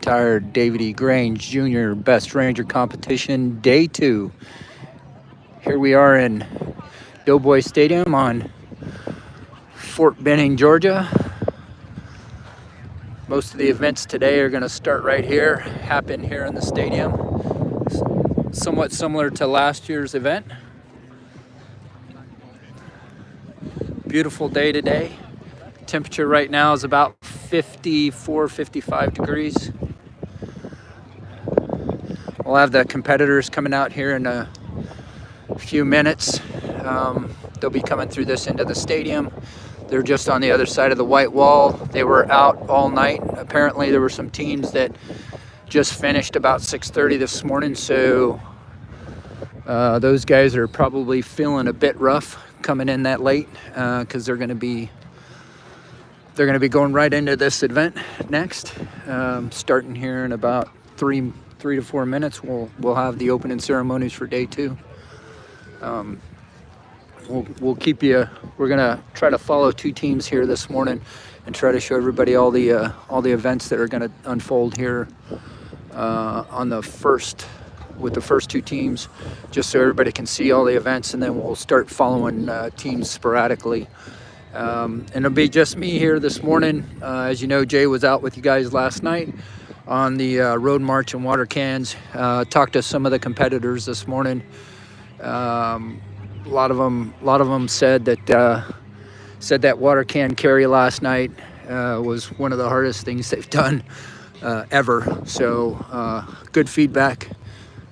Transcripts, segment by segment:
retired David E. Grange Jr. Best Ranger Competition, Day 2. Here we are in Doughboy Stadium on Fort Benning, Georgia. Most of the events today are going to start right here, happen here in the stadium. Somewhat similar to last year's event. Beautiful day today. Temperature right now is about 54, 55 degrees. We'll have the competitors coming out here in a few minutes. They'll be coming through this end of the stadium. They're just on the other side of the white wall. They were out all night. Apparently there were some teams that just finished about 6:30 this morning, so those guys are probably feeling a bit rough coming in that late, because they're going to be going right into this event next. Starting here in about three to 4 minutes, we'll have the opening ceremonies for day 2. We'll keep you. We're gonna try to follow 2 teams here this morning and try to show everybody all the events that are gonna unfold here on the first, with the first 2 teams, just so everybody can see all the events, and then we'll start following teams sporadically. And it'll be just me here this morning. As you know, Jay was out with you guys last night on the road march and water cans. Talked to some of the competitors this morning. A lot of them said that water can carry last night was one of the hardest things they've done ever. So good feedback.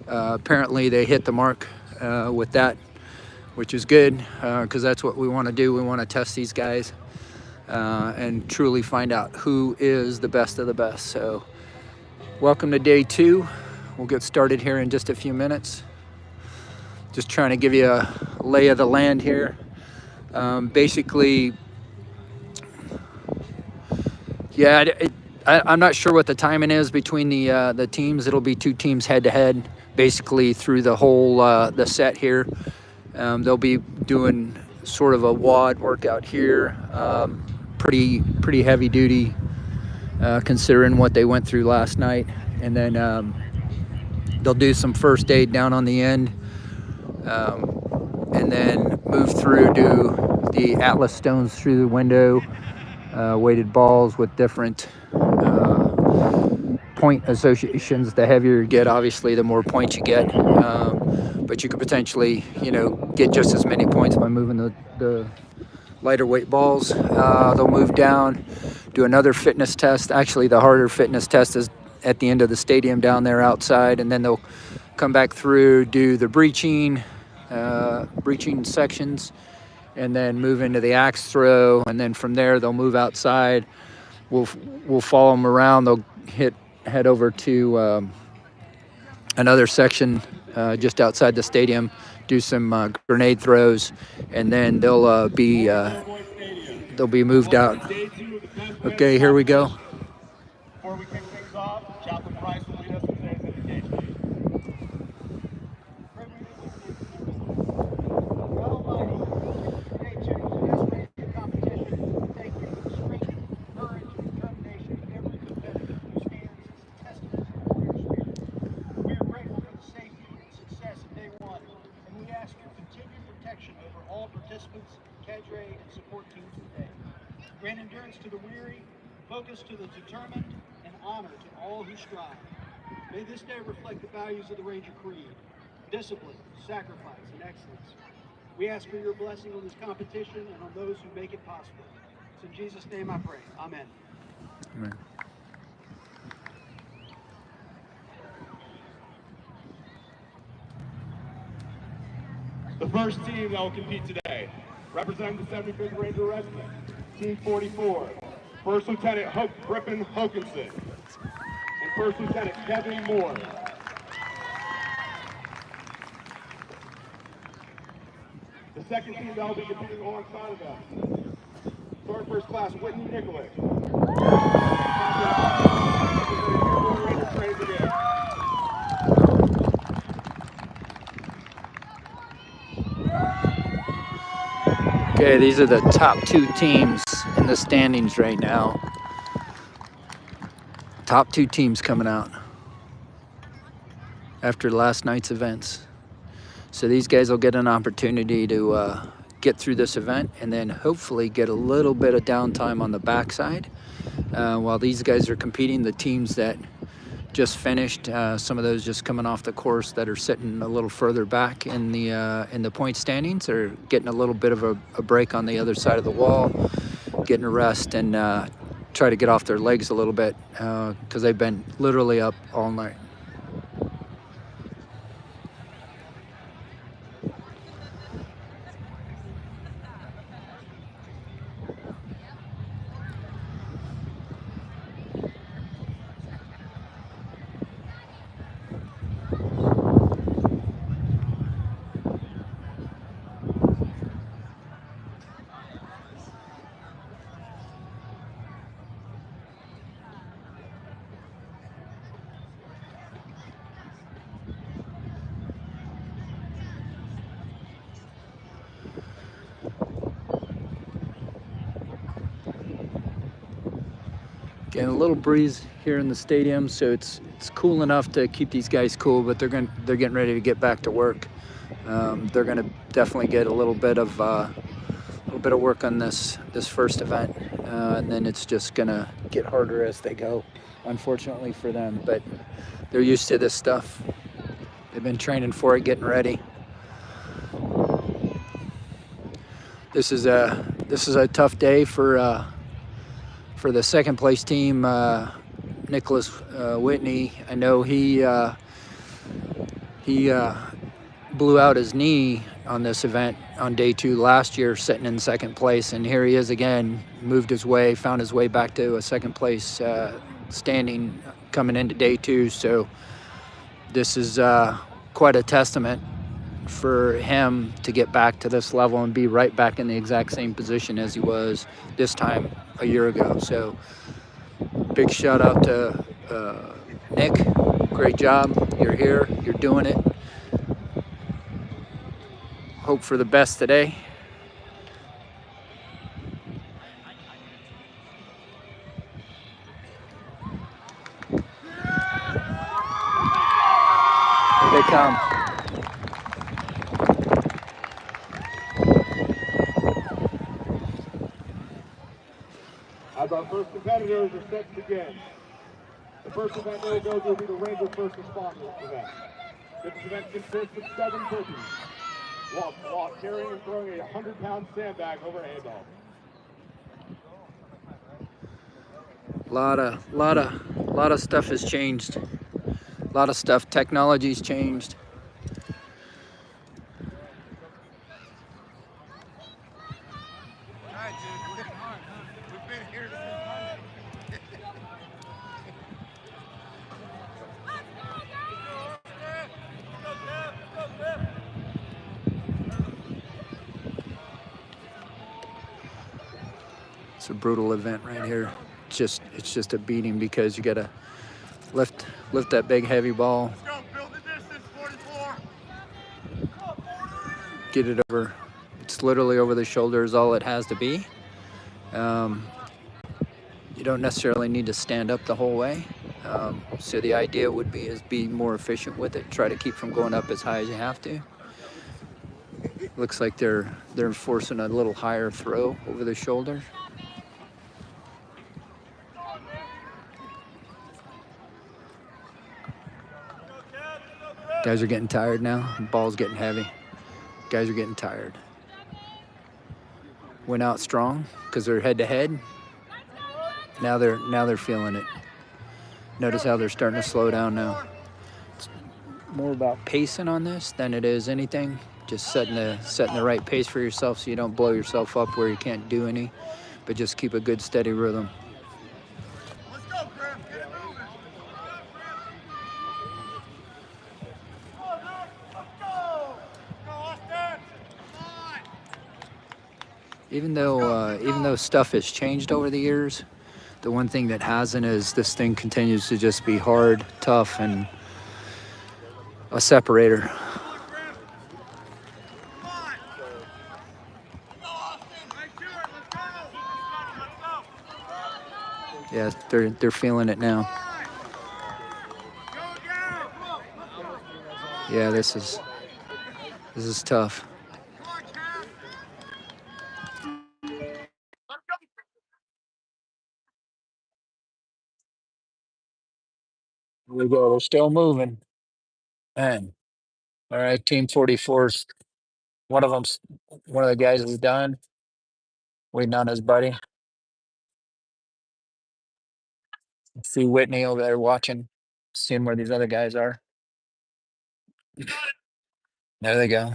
Apparently they hit the mark with that, which is good, because that's what we want to do. We want to test these guys and truly find out who is the best of the best. So welcome to day 2. We'll get started here in just a few minutes. Just trying to give you a lay of the land here. Basically, yeah, I'm not sure what the timing is between the teams. It'll be 2 teams head to head, basically through the whole the set here. They'll be doing sort of a WOD workout here, pretty heavy duty, considering what they went through last night. And then they'll do some first aid down on the end, and then move through, do the Atlas stones through the window, weighted balls with different point associations. The heavier you get, obviously, the more points you get. But you could potentially, get just as many points by moving the lighter weight balls. They'll move down, do another fitness test. Actually, the harder fitness test is at the end of the stadium down there outside, and then they'll come back through, do the breaching sections, and then move into the axe throw, and then from there they'll move outside. We'll follow them around. They'll head over to another section just outside the stadium, do some grenade throws, and then they'll be moved out. Okay, here we go. Before we kick things off, Chaplain Price will lead us in today's invocation. Cadre and support teams today. Grant endurance to the weary, focus to the determined, and honor to all who strive. May this day reflect the values of the Ranger Creed: discipline, sacrifice, and excellence. We ask for your blessing on this competition and on those who make it possible. It's in Jesus' name I pray. Amen. Amen. The first team that will compete today, representing the 75th Ranger Regiment, Team 44, First Lieutenant Griffin Hokinson, and First Lieutenant Kevin Moore. The second team that will be competing alongside of them, Sergeant First Class Whitney Nicholas. Okay, these are the top 2 teams in the standings right now. top 2 teams coming out after last night's events. So these guys will get an opportunity to get through this event and then hopefully get a little bit of downtime on the backside while these guys are competing. The teams that just finished, some of those just coming off the course that are sitting a little further back in the point standings are getting a little bit of a break on the other side of the wall, getting a rest and try to get off their legs a little bit because they've been literally up all night. Getting a little breeze here in the stadium, so it's cool enough to keep these guys cool, but they're getting ready to get back to work. They're gonna definitely get a little bit of work on this first event, and then it's just gonna get harder as they go, unfortunately for them. But they're used to this stuff. They've been training for it, getting ready. This is a tough day for the second place team, Nicholas Whitney. I know he blew out his knee on this event on day 2 last year, sitting in second place, and here he is again, found his way back to a second place standing coming into day 2. So this is quite a testament for him to get back to this level and be right back in the exact same position as he was this time a year ago. So big shout out to Nick. Great job. You're here. You're doing it. Hope for the best today. Here they come. As our first competitors are set to begin, the first event that goes will be the Ranger First Responder event. This event consists of 7 turkeys, while carrying and throwing a 100-pound sandbag over a hay bale. Lot of stuff has changed. A lot of stuff. Technology's changed. It's a brutal event right here. It's just a beating because you gotta lift that big heavy ball. Let's go, build the distance, 44. Get it over. It's literally over the shoulder is all it has to be. You don't necessarily need to stand up the whole way. So the idea would be more efficient with it. Try to keep from going up as high as you have to. Looks like they're forcing a little higher throw over the shoulder. Guys are getting tired now. The ball's getting heavy. Guys are getting tired. Went out strong because they're head to head. Now they're feeling it. Notice how they're starting to slow down now. It's more about pacing on this than it is anything. Just setting the right pace for yourself so you don't blow yourself up where you can't do any, but just keep a good steady rhythm. Let's go, Griff. Get it moving. Even though stuff has changed over the years, the one thing that hasn't is this thing continues to just be hard, tough, and a separator. Yeah, they're feeling it now. Yeah, this is tough. Here we go. They're still moving. Man. All right, Team 44's one of them's one of the guys is done. Waiting on his buddy. See Whitney over there watching, seeing where these other guys are. There they go.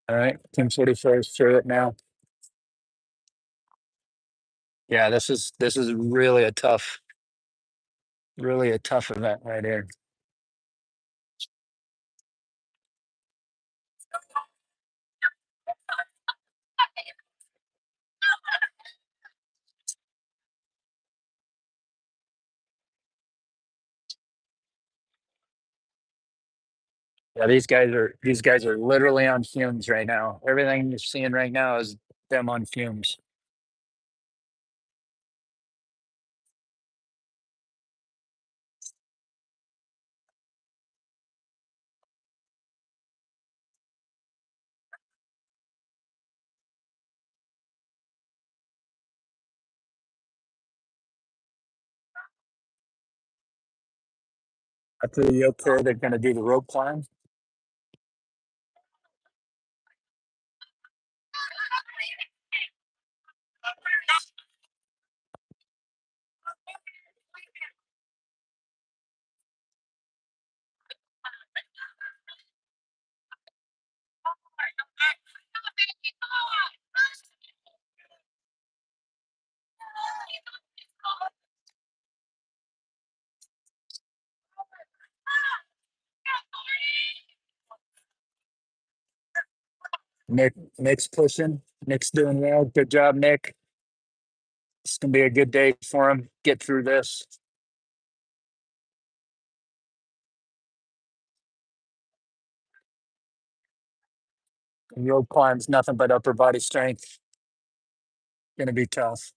All right, Team 44 is through it now. Yeah, this is really a tough event right here. Yeah, these guys are literally on fumes right now. Everything you're seeing right now is them on fumes. After the yoke there, they're going to do the rope climb. Nick's pushing. Nick's doing well. Good job, Nick. It's gonna be a good day for him. Get through this. Rope climbs, nothing but upper body strength. Gonna be tough.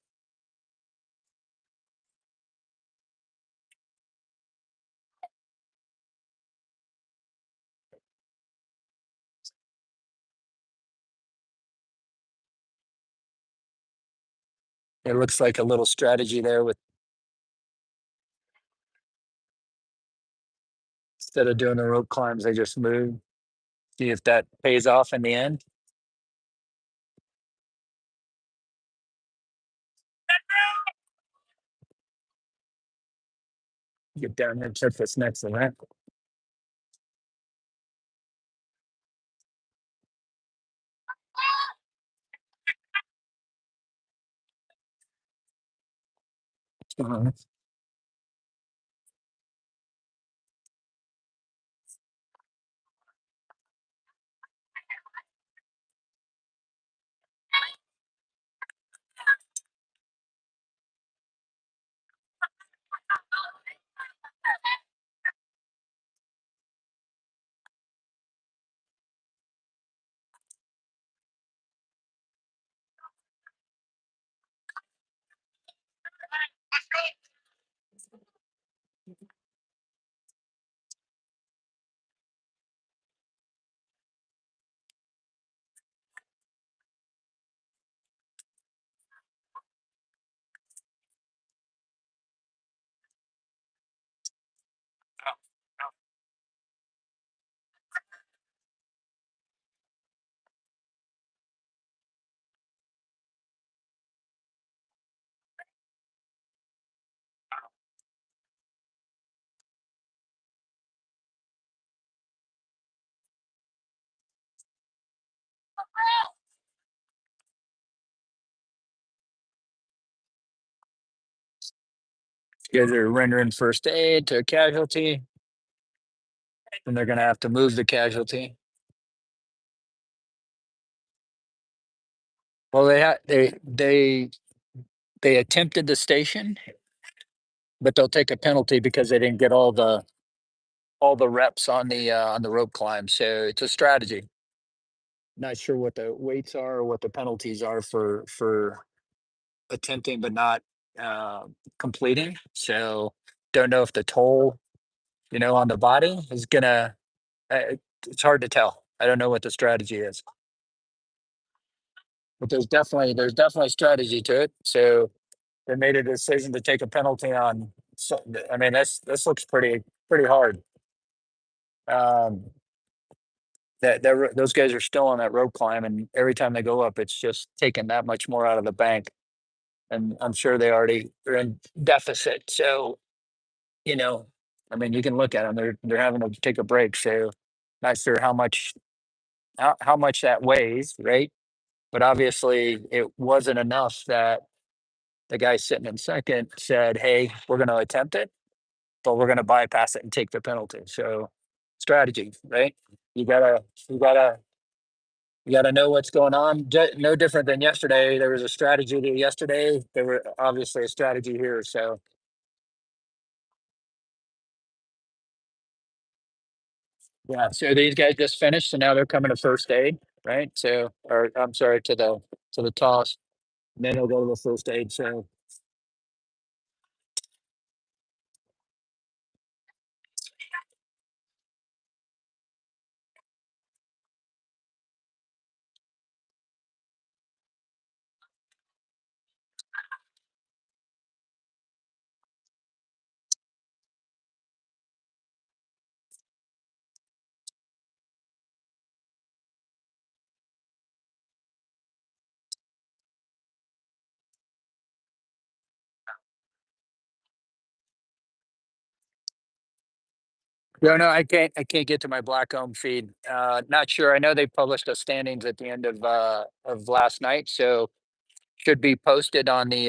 It looks like a little strategy there with instead of doing the rope climbs, they just move. See if that pays off in the end. Get down there and check this next event. Uh-huh. You guys are rendering first aid to a casualty, and they're gonna have to move the casualty. Well, they attempted the station, but they'll take a penalty because they didn't get all the reps on the rope climb. So it's a strategy. Not sure what the weights are or what the penalties are for attempting but not completing. So don't know if the toll, on the body is gonna. It's hard to tell. I don't know what the strategy is, but there's definitely strategy to it. So they made a decision to take a penalty on. So, I mean, this looks pretty hard. Um, those guys are still on that rope climb, and every time they go up, it's just taking that much more out of the bank. And I'm sure they already are in deficit. So, you know, I mean, you can look at them; they're having to take a break. So, not sure how much that weighs, right? But obviously, it wasn't enough that the guy sitting in second said, "Hey, we're going to attempt it, but we're going to bypass it and take the penalty." So, strategy, right? You gotta, you gotta, you gotta know what's going on. No different than yesterday. There was a strategy there yesterday. There were obviously a strategy here. So, yeah. So these guys just finished, and now they're coming to first aid, right? So, or I'm sorry, to the toss, and then they'll go to the first aid. So, no, I can't get to my Blackcomb feed. Not sure. I know they published the standings at the end of last night, so should be posted on the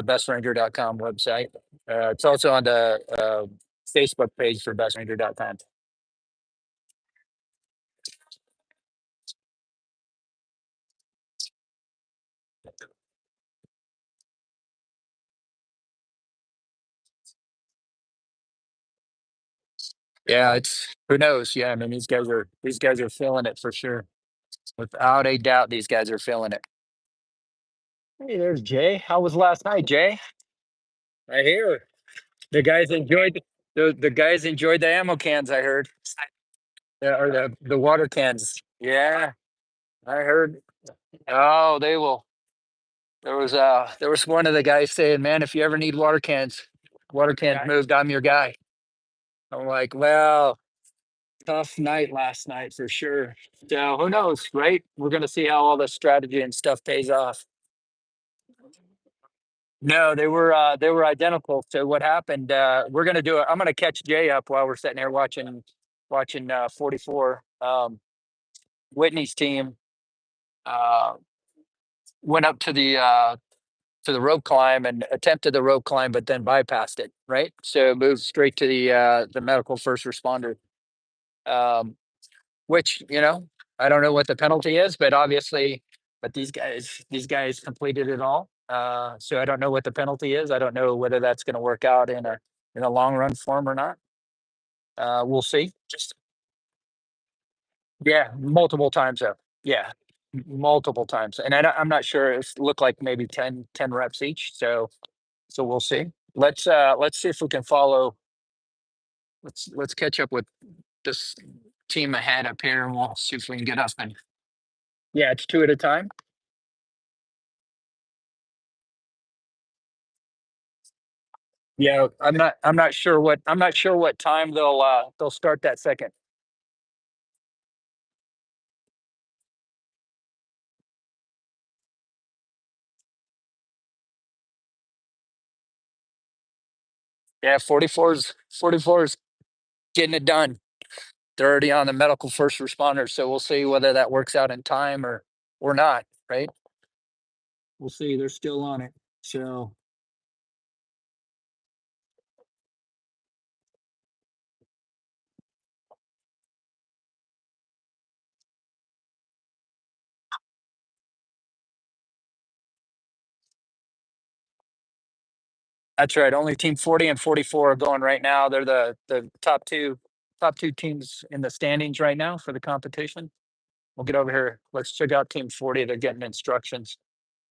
bestranger.com website. It's also on the Facebook page for bestranger.com. Yeah, it's who knows. Yeah, I mean these guys are feeling it for sure. Without a doubt, these guys are feeling it. Hey, there's Jay. How was last night, Jay? I hear the guys enjoyed the ammo cans. I heard, yeah, or the water cans. Yeah, I heard. Oh, they will. There was one of the guys saying, "Man, if you ever need water cans moved, I'm your guy." I'm like, well, tough night last night for sure. So who knows, right? We're gonna see how all the strategy and stuff pays off. No, they were identical. So what happened? We're gonna do it. I'm gonna catch Jay up while we're sitting here watching 44. Whitney's team uh, went up to the rope climb and attempted the rope climb, but then bypassed it. Right, so moved straight to the medical first responder. Um, which I don't know what the penalty is, but obviously, but these guys completed it all. So I don't know what the penalty is. I don't know whether that's going to work out in a long run form or not. We'll see. Just yeah, multiple times though. Yeah, multiple times, and I'm not sure. It looked like maybe 10 reps each. So we'll see. Let's see if we can follow. Let's catch up with this team ahead up here, and we'll see if we can get up and yeah, it's two at a time. Yeah, I'm not sure what time they'll start that second. Yeah, 44's getting it done. They're already on the medical first responders, so we'll see whether that works out in time or not, right? We'll see. They're still on it. So that's right. Only team 40 and 44 are going right now. They're the top two teams in the standings right now for the competition. We'll get over here. Let's check out team 40. They're getting instructions.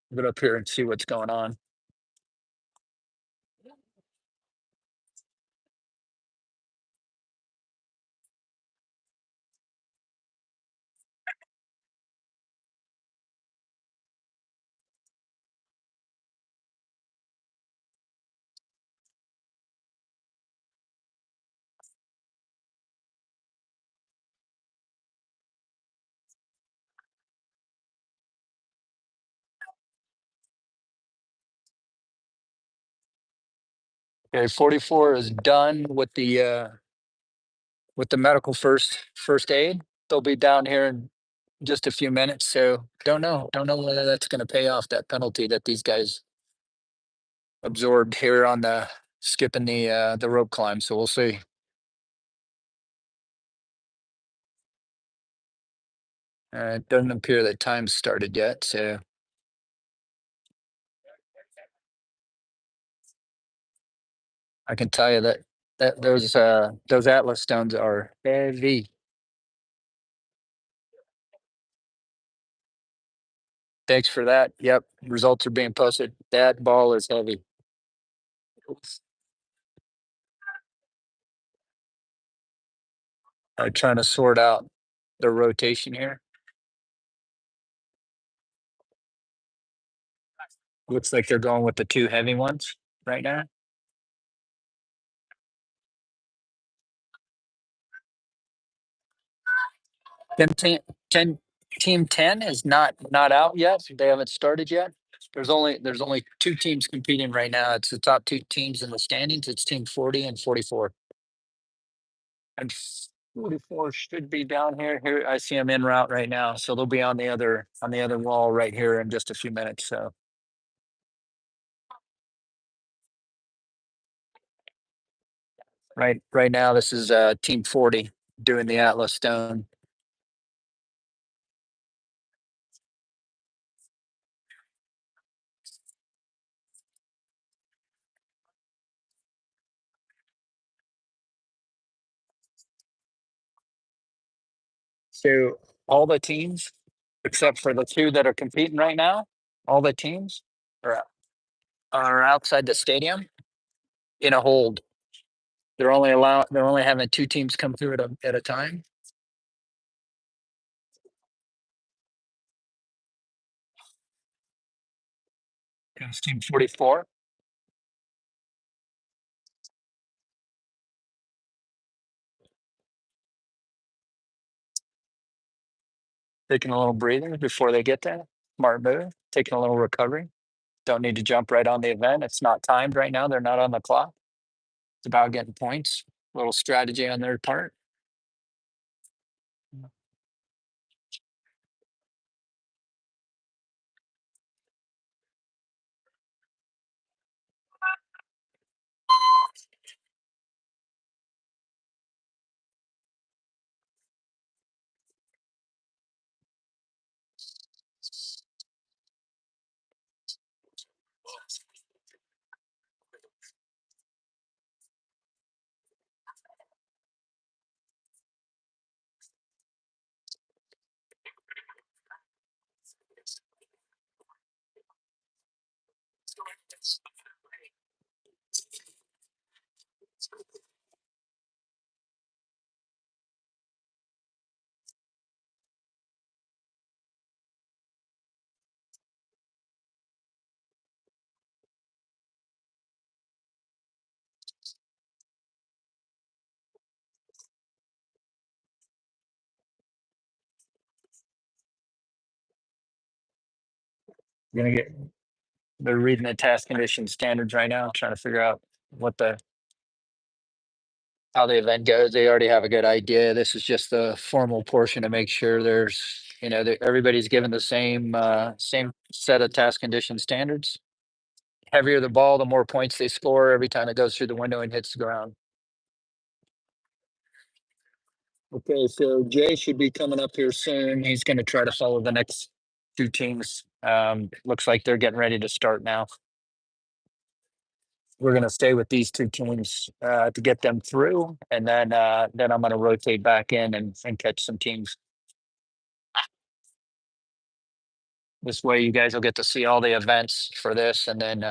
We'll get up here and see what's going on. Okay, 44 is done with the medical first aid. They'll be down here in just a few minutes. So don't know whether that's going to pay off, that penalty that these guys absorbed here on the skipping the rope climb. So we'll see. It doesn't appear that time's started yet. So I can tell you that those Atlas stones are heavy. Thanks for that. Yep, results are being posted. That ball is heavy. I'm trying to sort out the rotation here. Looks like they're going with the two heavy ones right now. Then 10, team 10 is not out yet. They haven't started yet. There's only two teams competing right now. It's the top two teams in the standings. It's team 40 and 44. And 44 should be down here. Here I see them en route right now. So they'll be on the other wall right here in just a few minutes. So right now this is team 40 doing the Atlas Stone. So all the teams, except for the two that are competing right now, all the teams are are outside the stadium in a hold. They're only having two teams come through at a time. It's team 44. Taking a little breathing before they get there. Smart move. Taking a little recovery. Don't need to jump right on the event. It's not timed right now. They're not on the clock. It's about getting points. A little strategy on their part. You're gonna get. They're reading the task condition standards right now, trying to figure out how the event goes. They already have a good idea. This is just the formal portion to make sure there's, that everybody's given the same set of task condition standards. Heavier the ball, the more points they score every time it goes through the window and hits the ground. Okay, so Jay should be coming up here soon. He's going to try to follow the next two teams. Looks like they're getting ready to start now. We're going to stay with these two teams to get them through, and then I'm going to rotate back in and catch some teams. This way, you guys will get to see all the events for this, and then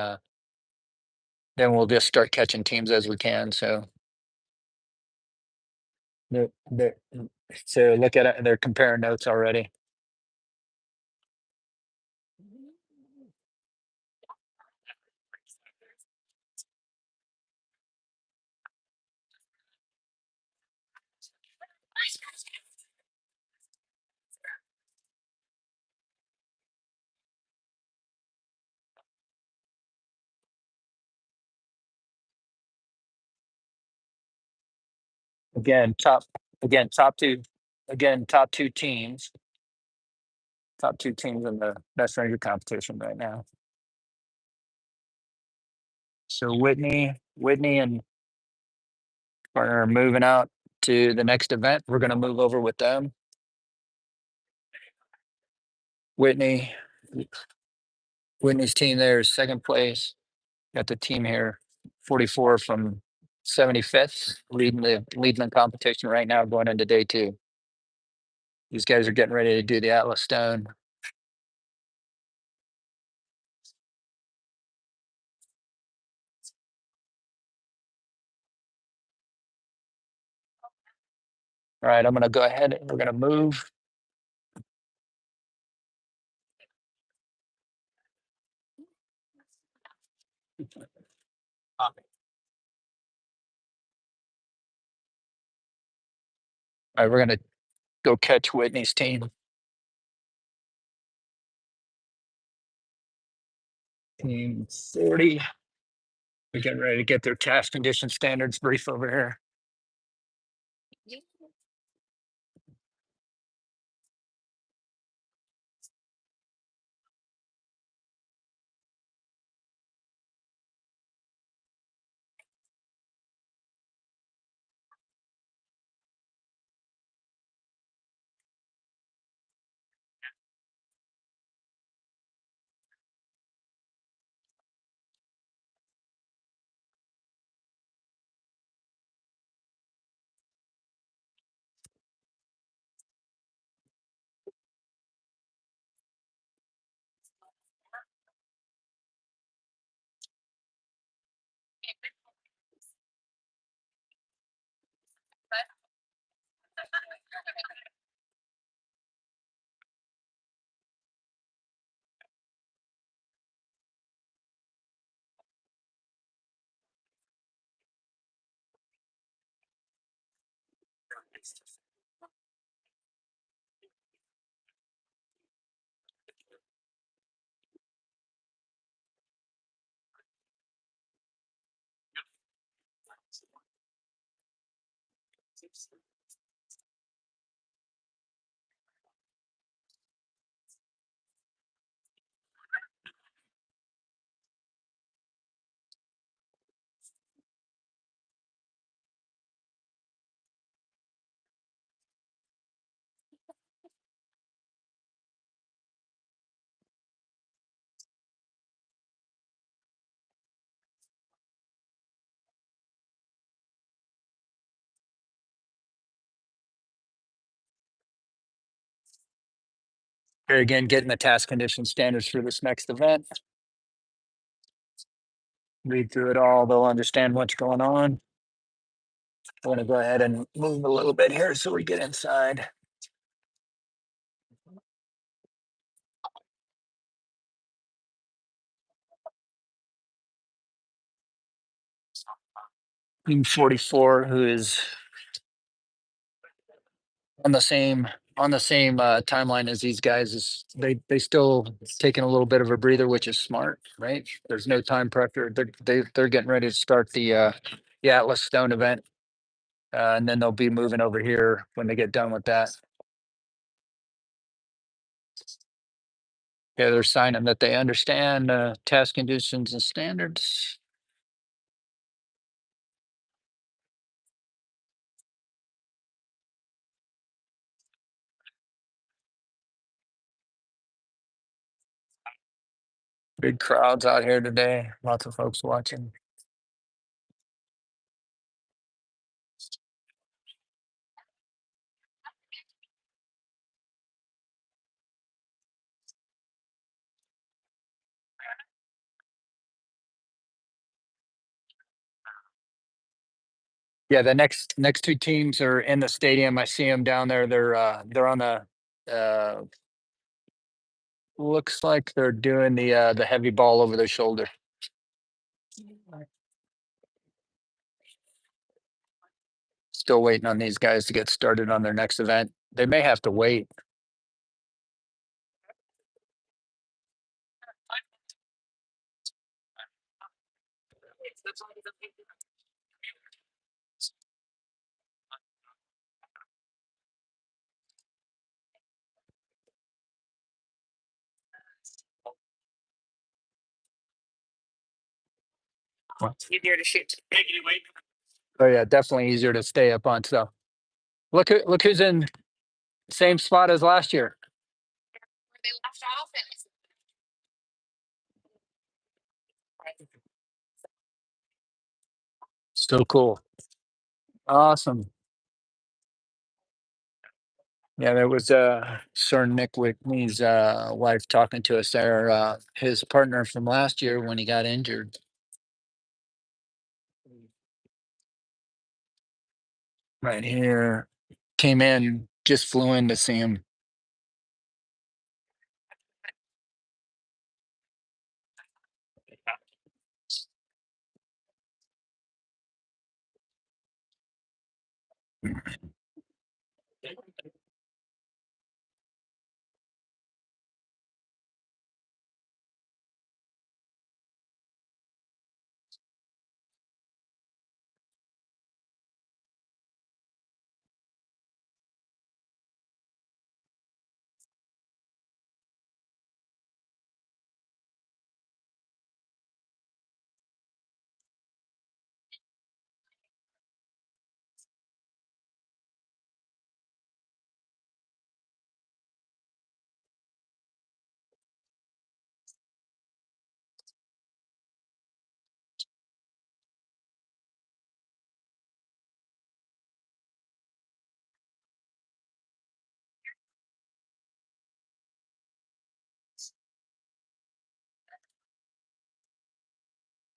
we'll just start catching teams as we can. So, they're, so look at it. They're comparing notes already. Again, top two teams. Top two teams in the best ranger competition right now. So Whitney and partner are moving out to the next event. We're going to move over with them. Whitney's team there is second place. Got the team here, 44 from 75th, leading the competition right now, going into day two. These guys are getting ready to do the Atlas Stone. All right, I'm going to go ahead and we're going to move. All right, we're going to go catch Whitney's team. Team 40. We're getting ready to get their task condition standards brief over here. Here again, getting the task condition standards for this next event. Read through it all, they'll understand what's going on. I'm going to go ahead and move a little bit here so we get inside. Team 44, who is on the same timeline as these guys, is they still taking a little bit of a breather, which is smart, right? There's no time pressure. They're getting ready to start the Atlas Stone event, and then they'll be moving over here when they get done with that. Yeah, they're signing that they understand task conditions and standards. Big crowds out here today. Lots of folks watching. Yeah, the next two teams are in the stadium. I see them down there. They're on the looks like they're doing the heavy ball over their shoulder. Still waiting on these guys to get started on their next event. They may have to wait. Easier to shoot. Oh yeah, definitely easier to stay up on. So look who's in same spot as last year. They left off and So cool. Awesome. Yeah, there was Sir Nick Whitney's wife talking to us there. His partner from last year when he got injured. Right here. Came in, just flew in to see him.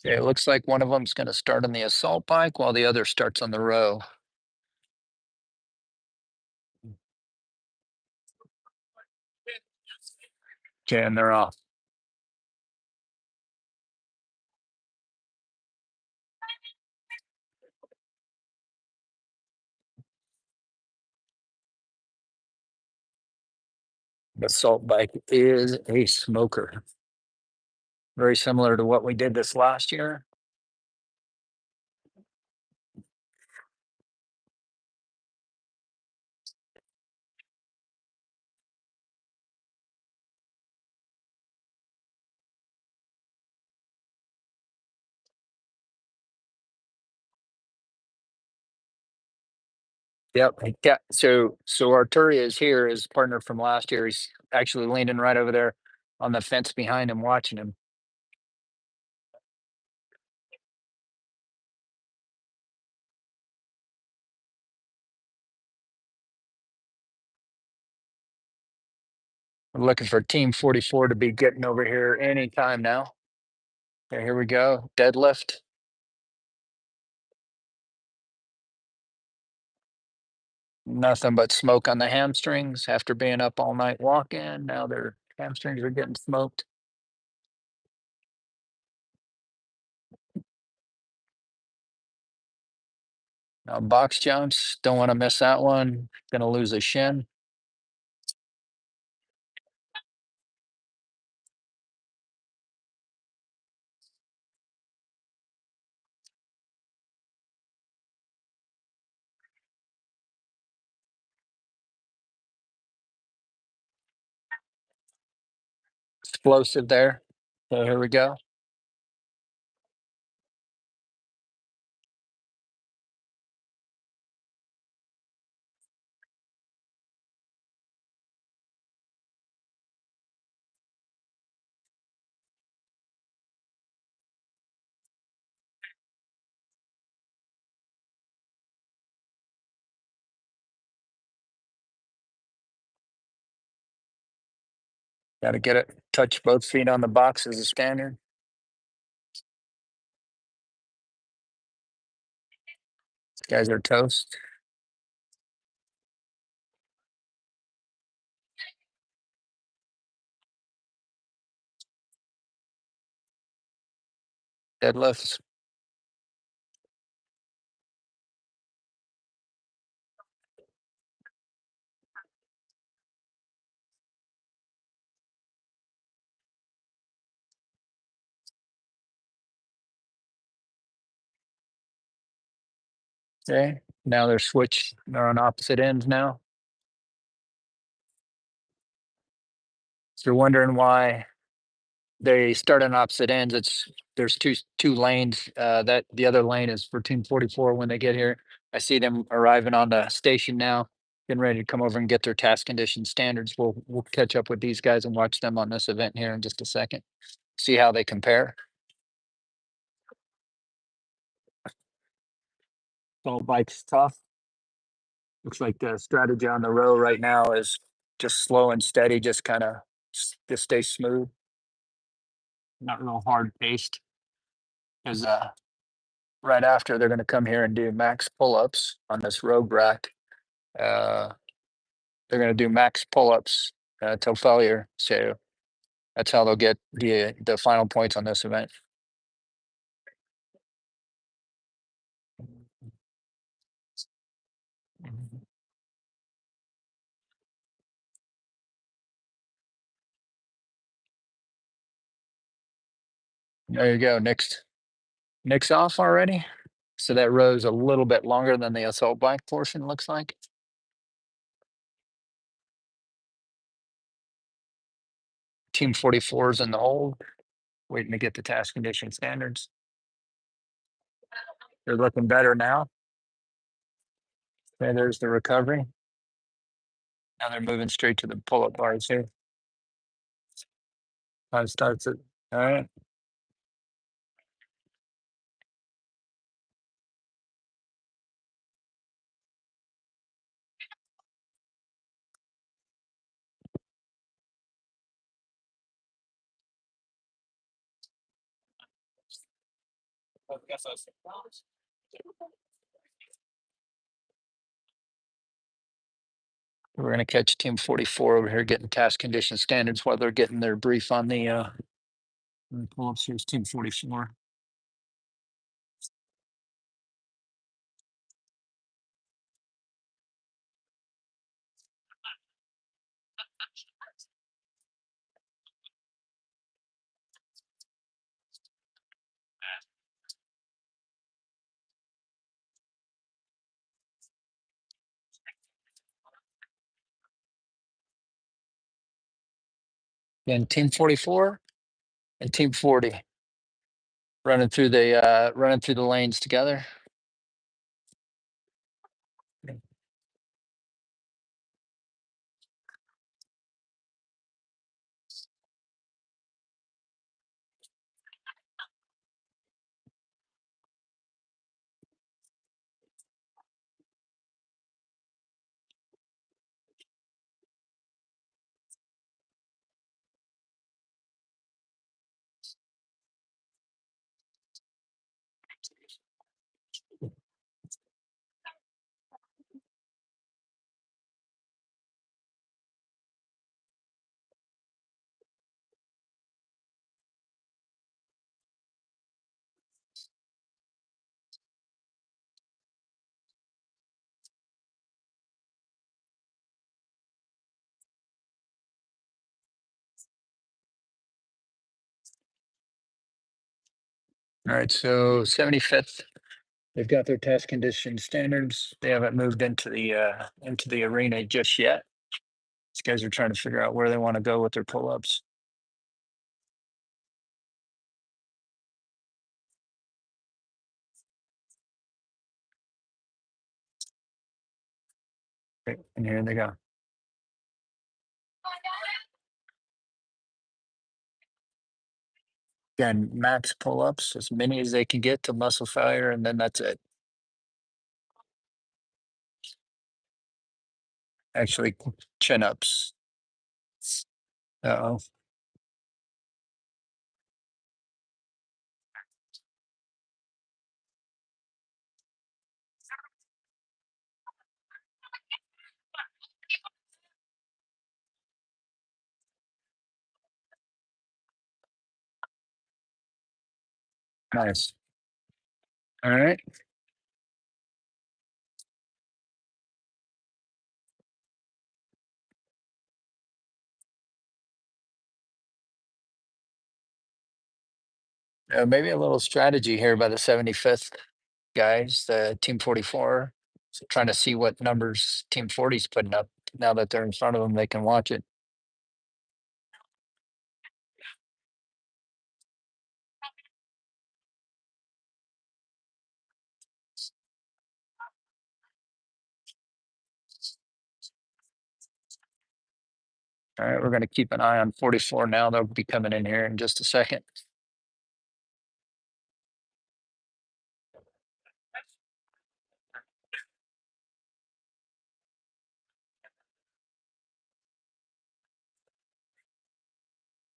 Okay, it looks like one of them's going to start on the assault bike while the other starts on the row. Okay, and they're off. The assault bike is a smoker. Very similar to what we did this last year. Yep. Yeah. So Arturi is here, his partner from last year. He's actually leaning right over there on the fence behind him, watching him. We're looking for Team 44 to be getting over here anytime now. Okay, here we go. Deadlift. Nothing but smoke on the hamstrings after being up all night walking. Now their hamstrings are getting smoked. Now box jumps. Don't want to miss that one. Gonna lose a shin. Explosive there. So here we go. Got to get it. Touch both feet on the box as a standard. Guys are toast. Deadlifts. Okay. Now they're switched. They're on opposite ends now. So you're wondering why they start on opposite ends. There's two lanes. That the other lane is for Team 44 when they get here. I see them arriving on the station now, getting ready to come over and get their task condition standards. We'll catch up with these guys and watch them on this event here in just a second. See how they compare. All bikes tough. Looks like the strategy on the row right now is just slow and steady, just kind of just stay smooth, not real hard paced. Because right after they're going to come here and do max pull-ups on this rogue rack. Uh, they're going to do max pull-ups till failure. So that's how they'll get the final points on this event. There you go. Nick's off already. So that row's a little bit longer than the assault bike portion looks like. Team 44 is in the hold, waiting to get the task condition standards. They're looking better now. Okay, there's the recovery. Now they're moving straight to the pull-up bars here. Time starts it. All right. We're going to catch Team 44 over here getting task condition standards while they're getting their brief on the pull-ups. Here's Team 44. And Team 44 and Team 40 running through the lanes together. All right, so 75th. They've got their task condition standards. They haven't moved into the arena just yet. These guys are trying to figure out where they want to go with their pull-ups. Okay, and here they go. Again, max pull-ups, as many as they can get to muscle failure, and then that's it. Actually, chin-ups. Uh-oh. Nice. All right. Maybe a little strategy here by the 75th guys, the Team 44, trying to see what numbers Team 40's putting up. Now that they're in front of them, they can watch it. All right, we're going to keep an eye on 44 now. They'll be coming in here in just a second.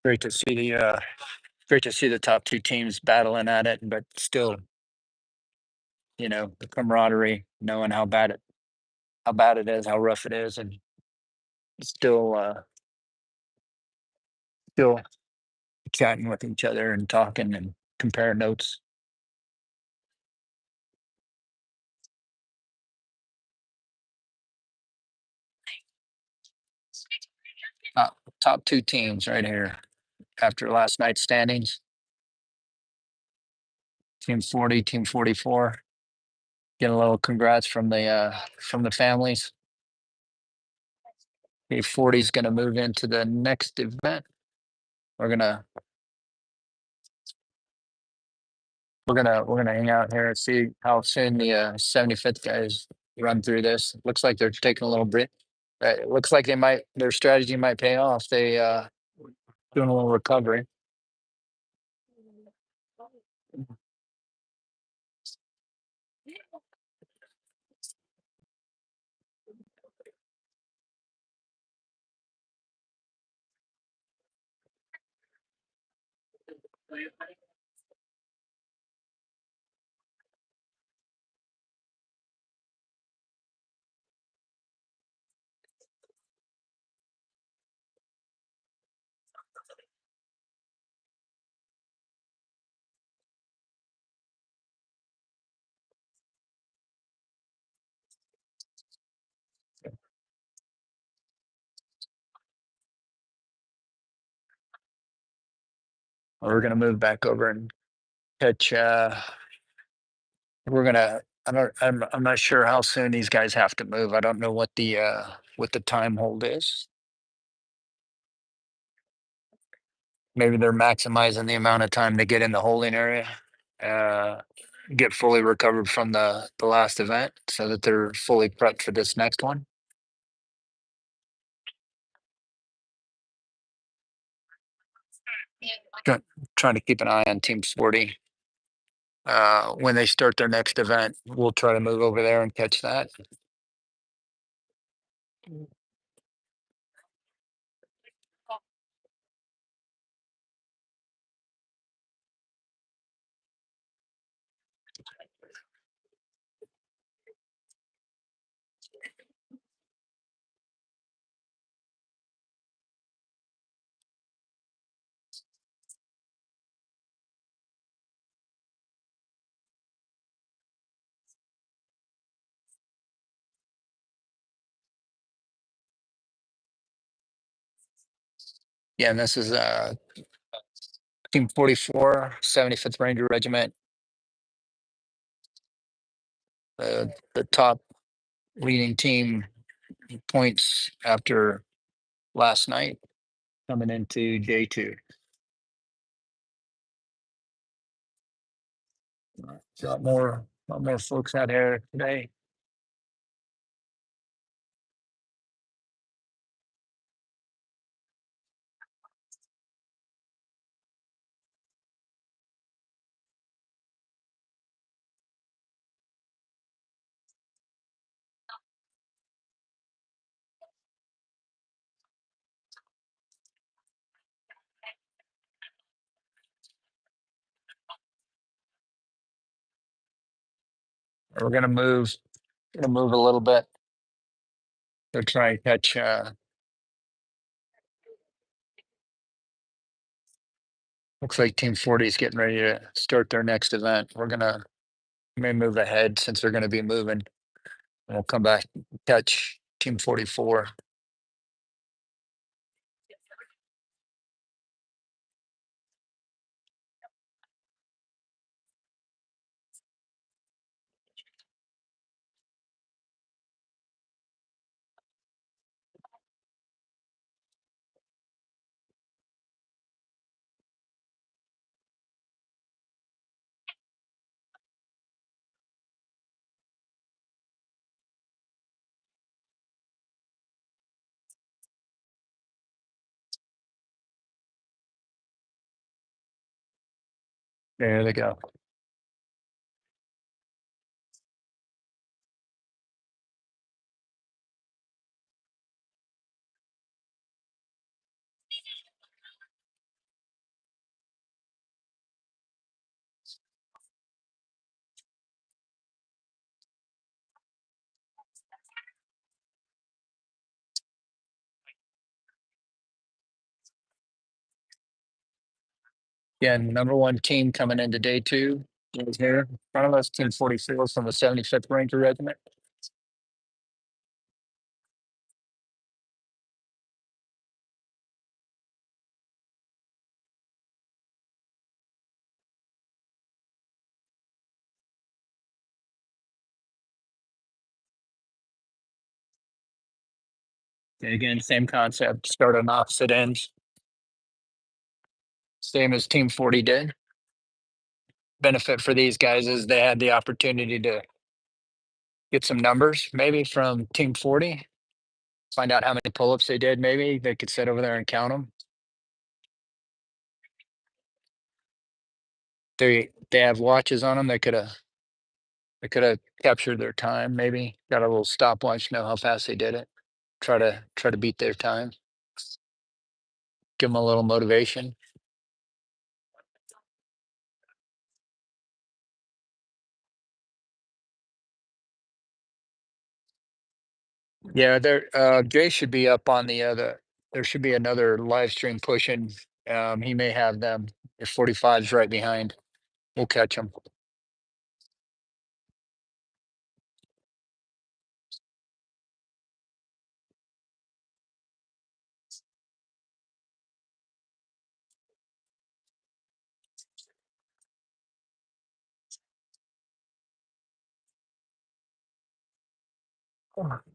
Great to see the top two teams battling at it, but still, the camaraderie, knowing how bad it is, how rough it is, and still chatting with each other and talking and comparing notes. Top two teams right here after last night's standings. Team 40, Team 44. Get a little congrats from the families. Team 40 is going to move into the next event. We're gonna hang out here and see how soon the 75th guys run through this. Looks like they're taking a little break. It looks like their strategy might pay off. They doing a little recovery. We're gonna move back over and catch. We're gonna. I don't. I'm not sure how soon these guys have to move. I don't know what the time hold is. Maybe they're maximizing the amount of time they get in the holding area. Uh, get fully recovered from the last event so that they're fully prepped for this next one. Try- Trying to keep an eye on Team 40. When they start their next event, we'll try to move over there and catch that. Yeah, and this is Team 44, 75th Ranger Regiment. The top leading team points after last night coming into day two. A lot more folks out here today. We're gonna move a little bit. They're trying to catch. Looks like Team 40 is getting ready to start their next event. May move ahead since they're gonna be moving. And we'll come back and catch Team 44. There they go. Again, number one team coming into day two is here in front of us, Team 44 from the 75th Ranger Regiment. And again, same concept, start on opposite ends. Same as Team 40 did. Benefit for these guys is they had the opportunity to get some numbers, maybe from Team 40, find out how many pull-ups they did. Maybe they could sit over there and count them. They have watches on them. They could have captured their time. Maybe got a little stopwatch, know how fast they did it. Try to beat their time. Give them a little motivation. Yeah, Jay should be up on there should be another live stream pushing. He may have them. If 45's right behind, we'll catch him. What's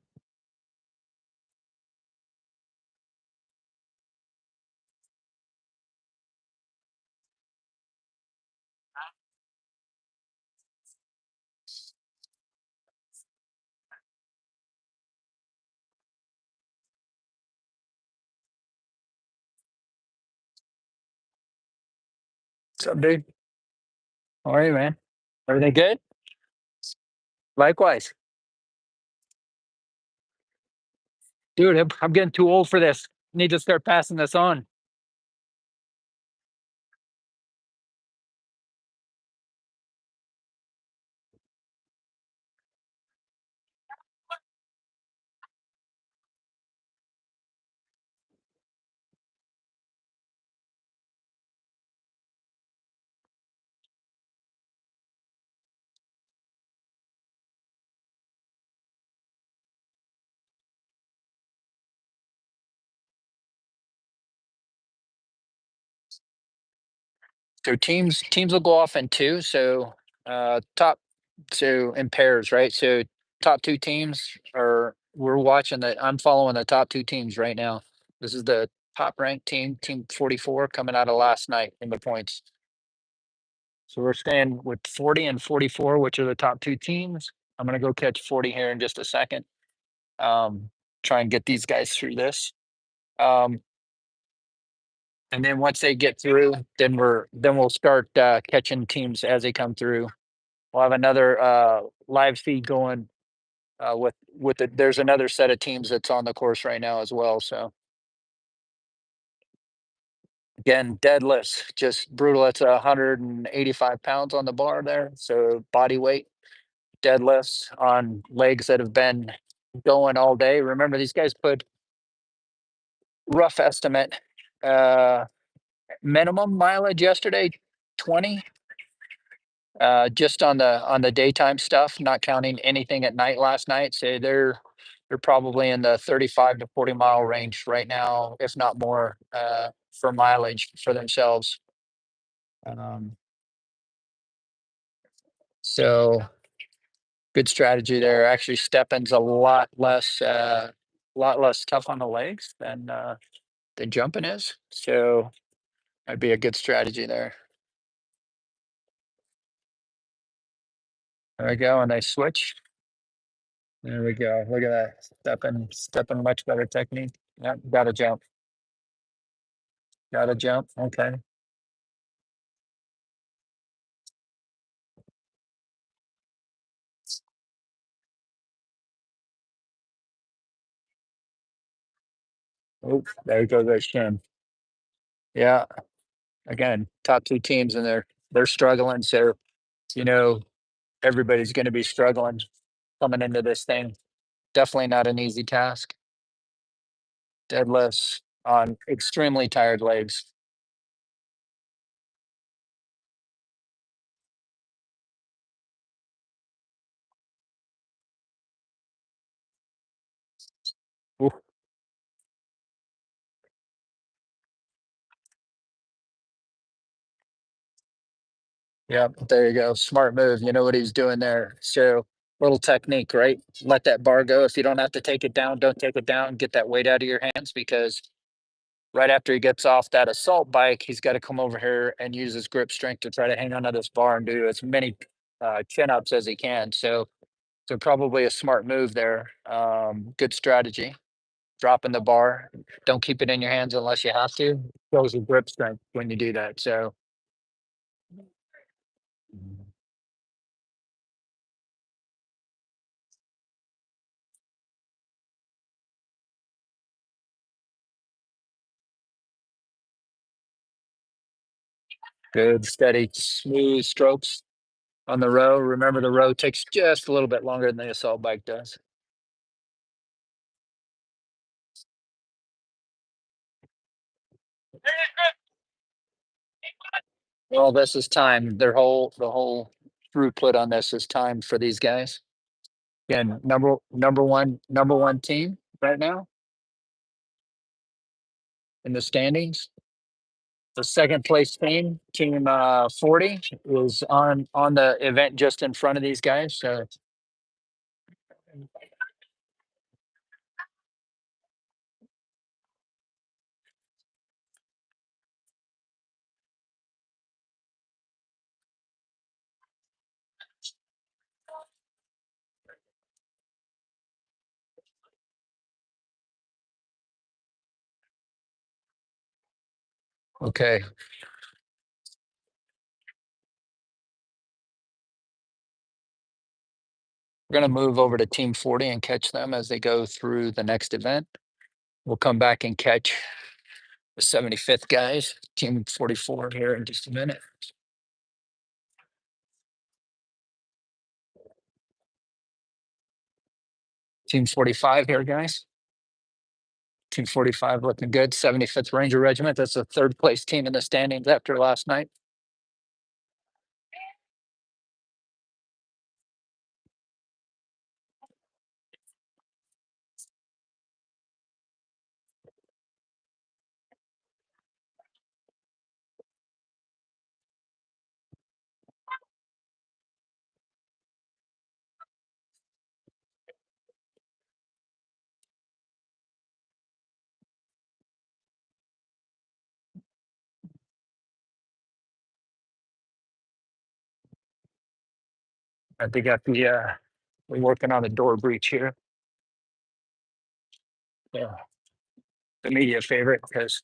up, dude? How are you, man? Everything good? Likewise. Dude, I'm getting too old for this. Need to start passing this on. So teams will go off in two. So in pairs, right? So top two teams we're watching I'm following the top two teams right now. This is the top ranked team, Team 44, coming out of last night in the points. So we're staying with 40 and 44, which are the top two teams. I'm gonna go catch 40 here in just a second. Try and get these guys through this. And then once they get through, then we'll start catching teams as they come through. We'll have another live feed going there's another set of teams that's on the course right now as well. So again, deadlifts, just brutal. It's 185 pounds on the bar there. So body weight deadlifts on legs that have been going all day. Remember, these guys put rough estimate minimum mileage yesterday, 20. Just on the daytime stuff, not counting anything at night last night. So they're probably in the 35 to 40 mile range right now, if not more, for mileage for themselves. Um, so good strategy there. Actually, stepping's a lot less tough on the legs than jumping is. So that'd be a good strategy there. There we go, and they switch. There we go. Look at that. Stepping much better technique. Yep, gotta jump. Gotta jump. Okay. Oh, there goes their shin. Yeah. Again, top two teams and they're struggling. So, you know, everybody's gonna be struggling coming into this thing. Definitely not an easy task. Deadlifts on extremely tired legs. Ooh, yeah, there you go. Smart move. You know what he's doing there. So little technique, right? Let that bar go. If you don't have to take it down, don't take it down. Get that weight out of your hands because right after he gets off that assault bike, he's got to come over here and use his grip strength to try to hang onto this bar and do as many chin ups as he can. So probably a smart move there. Good strategy. Dropping the bar. Don't keep it in your hands unless you have to. Shows your grip strength when you do that. So good, steady, smooth strokes on the row. Remember, the row takes just a little bit longer than the assault bike does. Well, this is time. The whole throughput on this is time for these guys. Again, number one team right now in the standings. The second place team, team 40, is on the event just in front of these guys. So okay, we're gonna move over to team 40 and catch them as they go through the next event. We'll come back and catch the 75th guys, team 44 here in just a minute. Team 45 here, guys. Team 45 looking good. 75th Ranger Regiment. That's the third place team in the standings after last night. I think we're working on the door breach here. Yeah, the media favorite because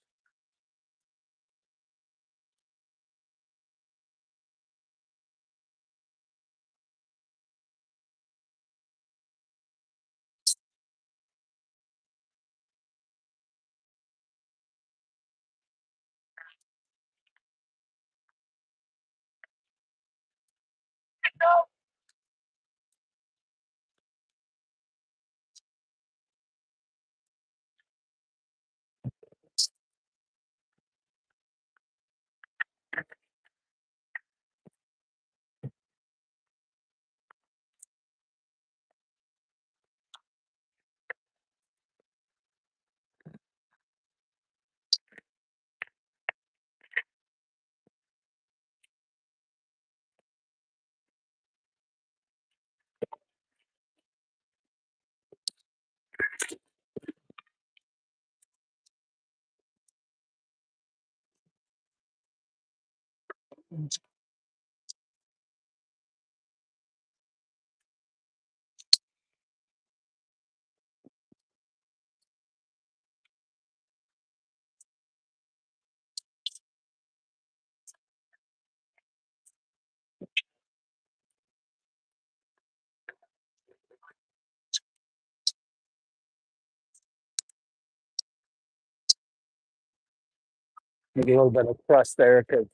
Maybe a little bit of crust there because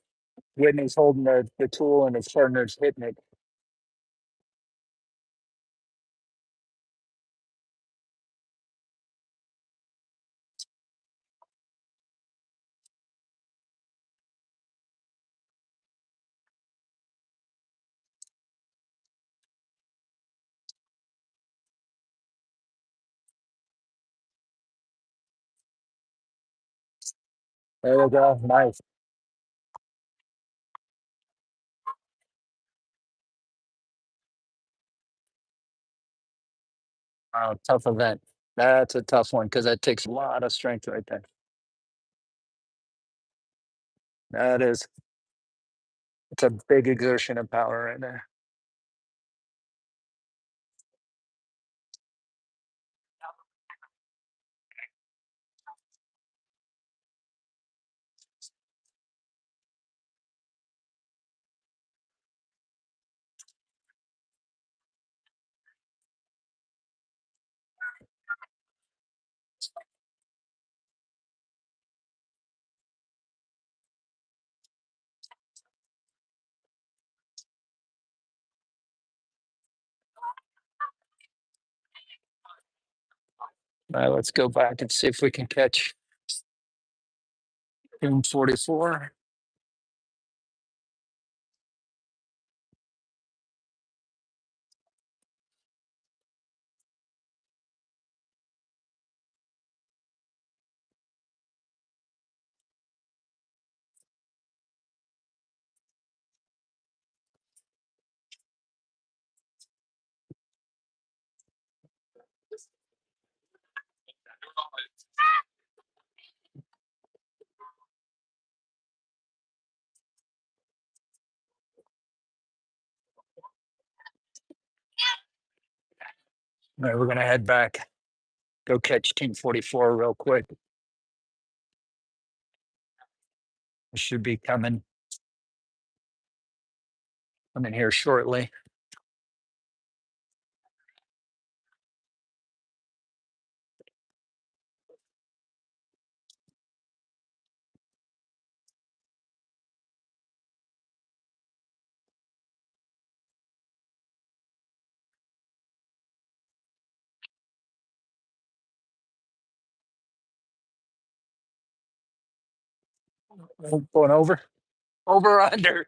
Whitney's holding the tool and his partner's hitting it. There we go. Nice. Wow, tough event. That's a tough one because that takes a lot of strength right there. That is, it's a big exertion of power right there. All right, let's go back and see if we can catch Team 44. All right, we're gonna head back, go catch Team 44 real quick. It should be coming here shortly. Going over, over, under.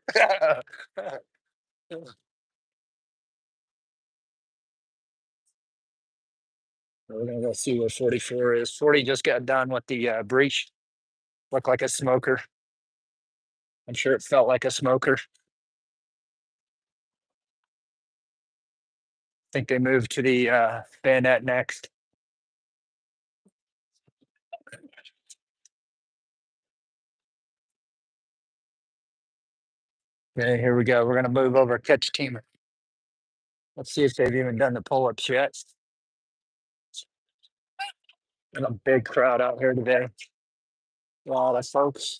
We're gonna go see where 44 is. 40 just got done with the breach. Looked like a smoker. I'm sure it felt like a smoker. Think they moved to the bayonet next. Okay, here we go. We're gonna move over, catch team. Let's see if they've even done the pull-ups yet. Got a big crowd out here today. A lot of folks.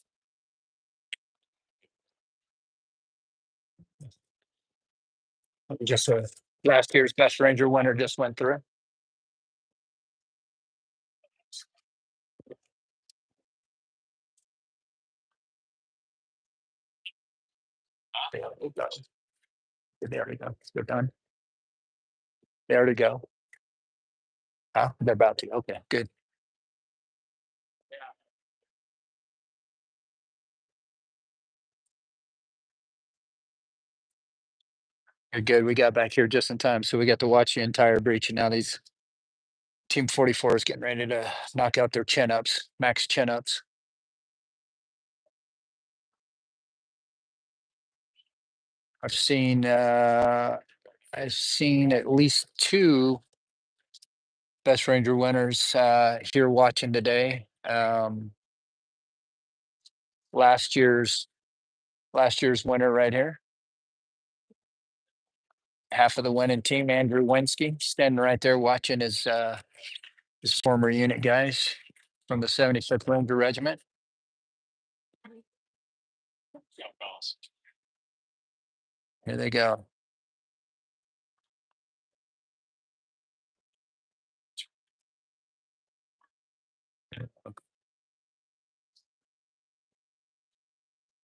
Just last year's best ranger winner just went through. They already go. They already go. They're done. They already go. Oh, they're about to. Okay, good. Good, good. We got back here just in time, so we got to watch the entire breach. And now these Team 44 is getting ready to knock out their chin ups, max chin ups. I've seen at least two best ranger winners here watching today. Last year's winner right here. Half of the winning team, Andrew Wensky, standing right there watching his former unit guys from the 75th Ranger Regiment. Here they go.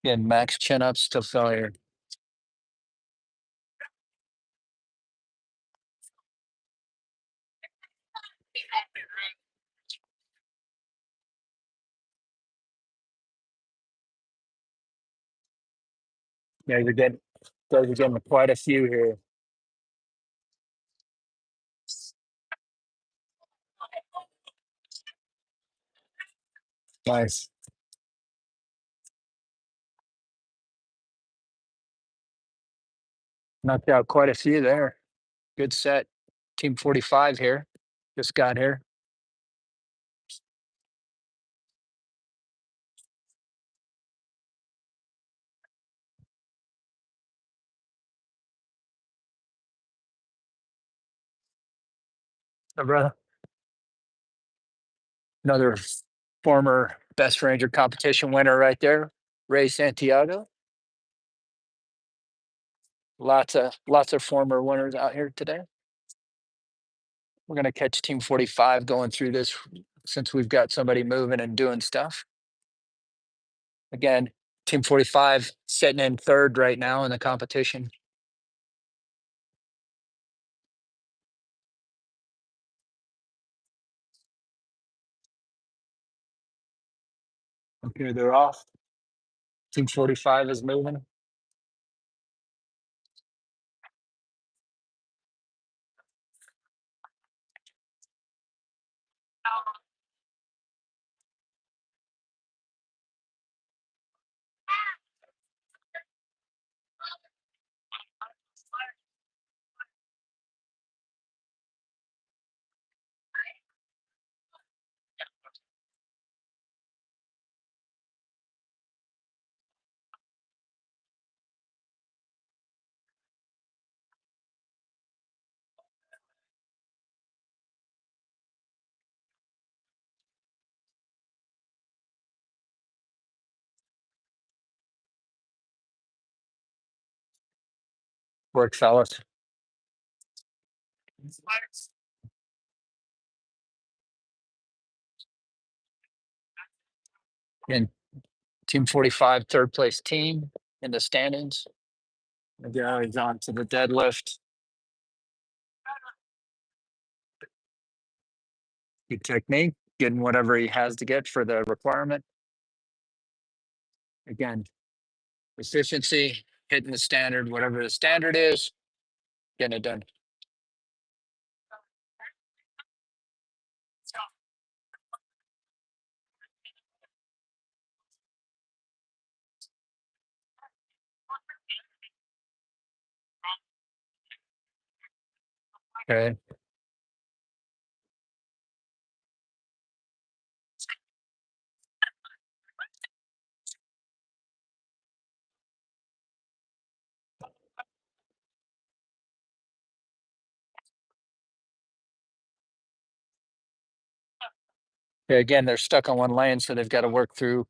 Again, max chin ups to failure. Yeah, you're getting quite a few here. Nice. Knocked out quite a few there. Good set. Team 45 here. Just got here. Oh, brother. Another former Best Ranger competition winner right there, Ray Santiago. Lots of former winners out here today. We're gonna catch Team 45 going through this since we've got somebody moving and doing stuff. Again, Team 45 sitting in third right now in the competition. Okay, they're off. Team 45 is moving. Work, fellas. And Team 45, third place team in the standings. Now he's on to the deadlift. Good technique, getting whatever he has to get for the requirement. Again, efficiency, hitting the standard, whatever the standard is, getting it done. Okay. Okay, again, they're stuck on one lane, so they've got to work through,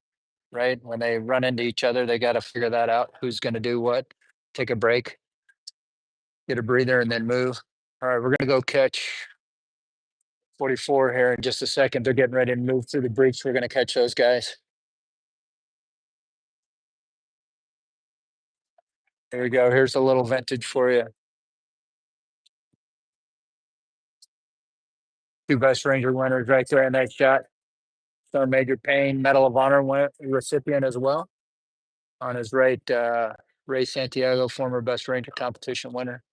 right? When they run into each other, they got to figure that out. Who's going to do what? Take a break, get a breather, and then move. All right, we're going to go catch 44 here in just a second. They're getting ready to move through the breach. We're going to catch those guys. There we go. Here's a little vintage for you. Two Best Ranger winners right there in that shot. Star Major Payne, Medal of Honor recipient as well. On his right, Ray Santiago, former Best Ranger competition winner.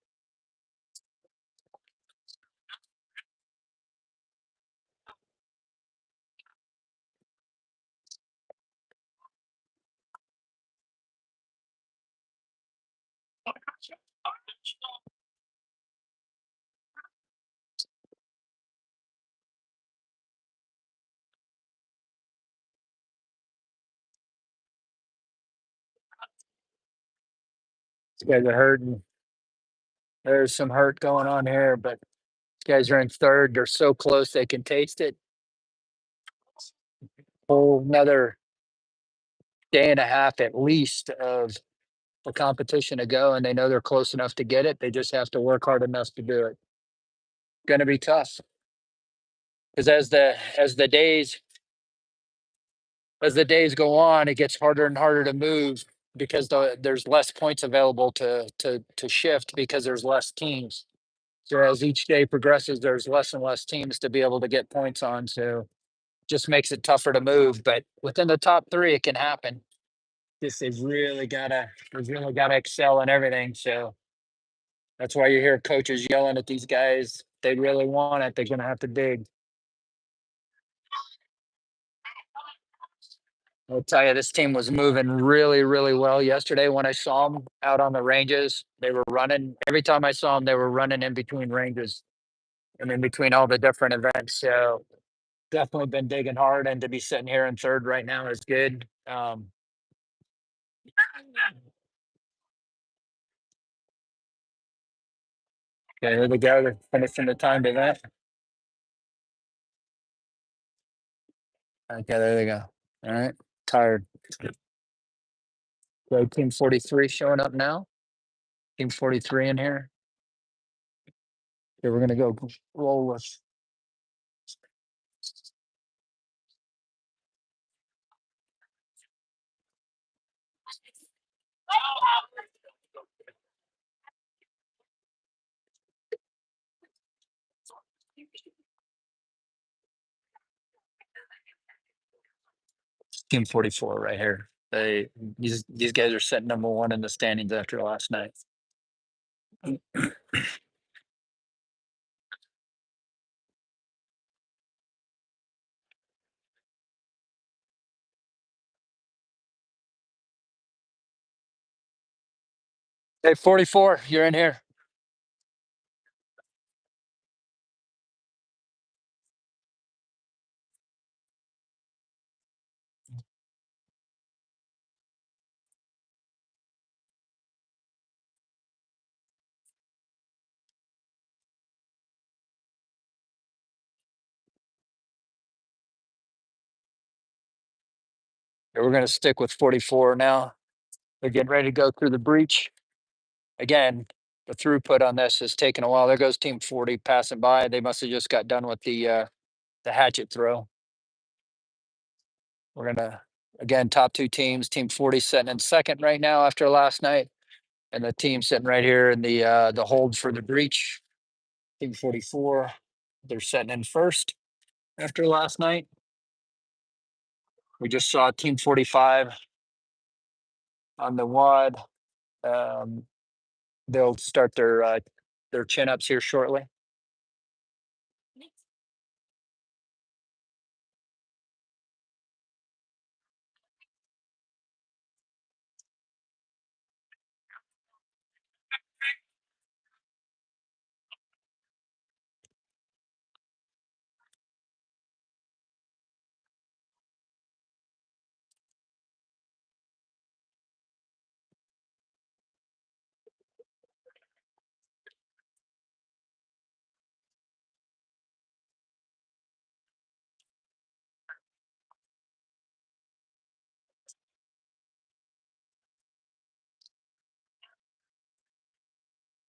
These guys are hurting. There's some hurt going on here, but these guys are in third. They're so close they can taste it. Whole another day and a half at least of the competition to go, and they know they're close enough to get it. They just have to work hard enough to do it. Going to be tough because as the days as the days go on, it gets harder and harder to move because there's less points available to shift because there's less teams. So as each day progresses, there's less and less teams to be able to get points on. So just makes it tougher to move. But within the top three, it can happen. Just they've really gotta excel in everything. So that's why you hear coaches yelling at these guys. They really want it. They're gonna have to dig. I'll tell you, this team was moving really, really well yesterday when I saw them out on the ranges. They were running. Every time I saw them, they were running in between ranges and in between all the different events. So definitely been digging hard, and to be sitting here in third right now is good. Okay, here we go. They're finishing the timed event. Okay, there they go. All right, tired. So team 43 showing up now. Team 43 in here. Okay, we're gonna go roll with team 44 right here. These guys are set number one in the standings after last night. Hey, 44, you're in here. We're gonna stick with 44 now. They're getting ready to go through the breach. Again, the throughput on this is taking a while. There goes team 40 passing by. They must have just got done with the hatchet throw. We're gonna again top two teams. Team 40 sitting in second right now after last night, and the team sitting right here in the hold for the breach. Team 44, they're sitting in first after last night. We just saw team 45 on the WOD. They'll start their chin ups here shortly.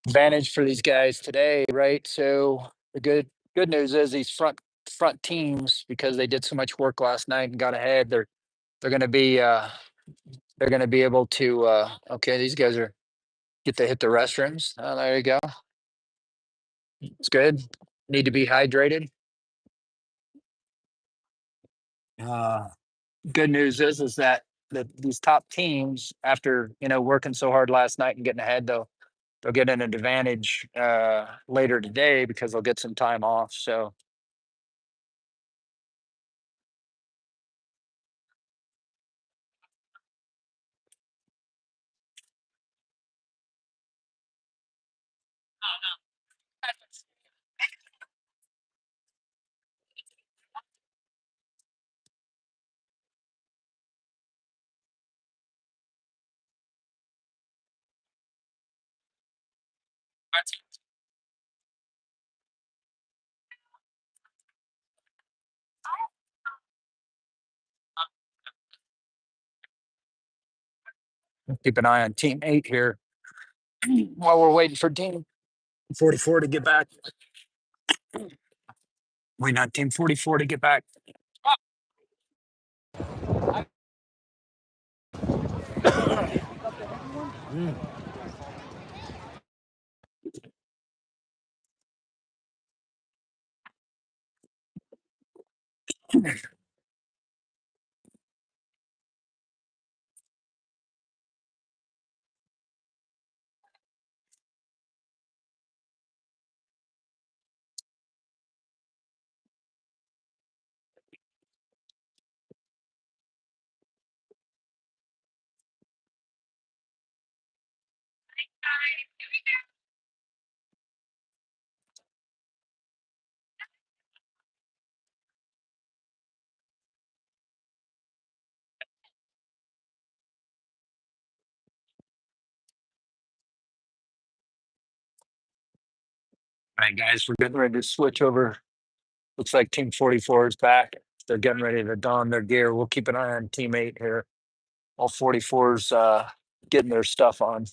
Advantage for these guys today, right? So the good news is these front teams, because they did so much work last night and got ahead, they're gonna be they're gonna be able to okay, these guys are get to hit the restrooms. Oh, there you go. It's good. Need to be hydrated. Uh Good news is that these top teams, after working so hard last night and getting ahead, they'll get an advantage later today because they'll get some time off. So keep an eye on team 8 here while we're waiting for team 44 to get back. Waiting on team 44 to get back. All right, guys, we're getting ready to switch over. Looks like Team 44 is back. They're getting ready to don their gear. We'll keep an eye on Team 8 here. All 44s getting their stuff on.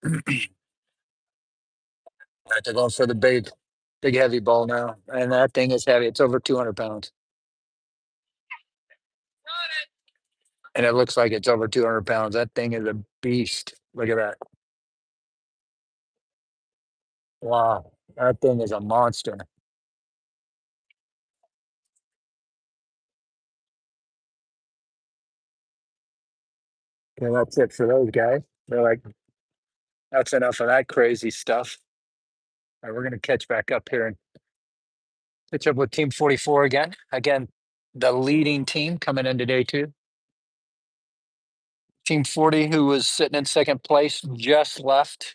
All right, they're going for the big heavy ball now. And that thing is heavy. It's over 200 pounds. And it looks like it's over 200 pounds. That thing is a beast. Look at that. Wow. That thing is a monster. Okay, that's it for those guys. They're like, that's enough of that crazy stuff. All right, we're going to catch back up here and catch up with Team 44 again. Again, the leading team coming into day two. Team 40, who was sitting in second place, just left.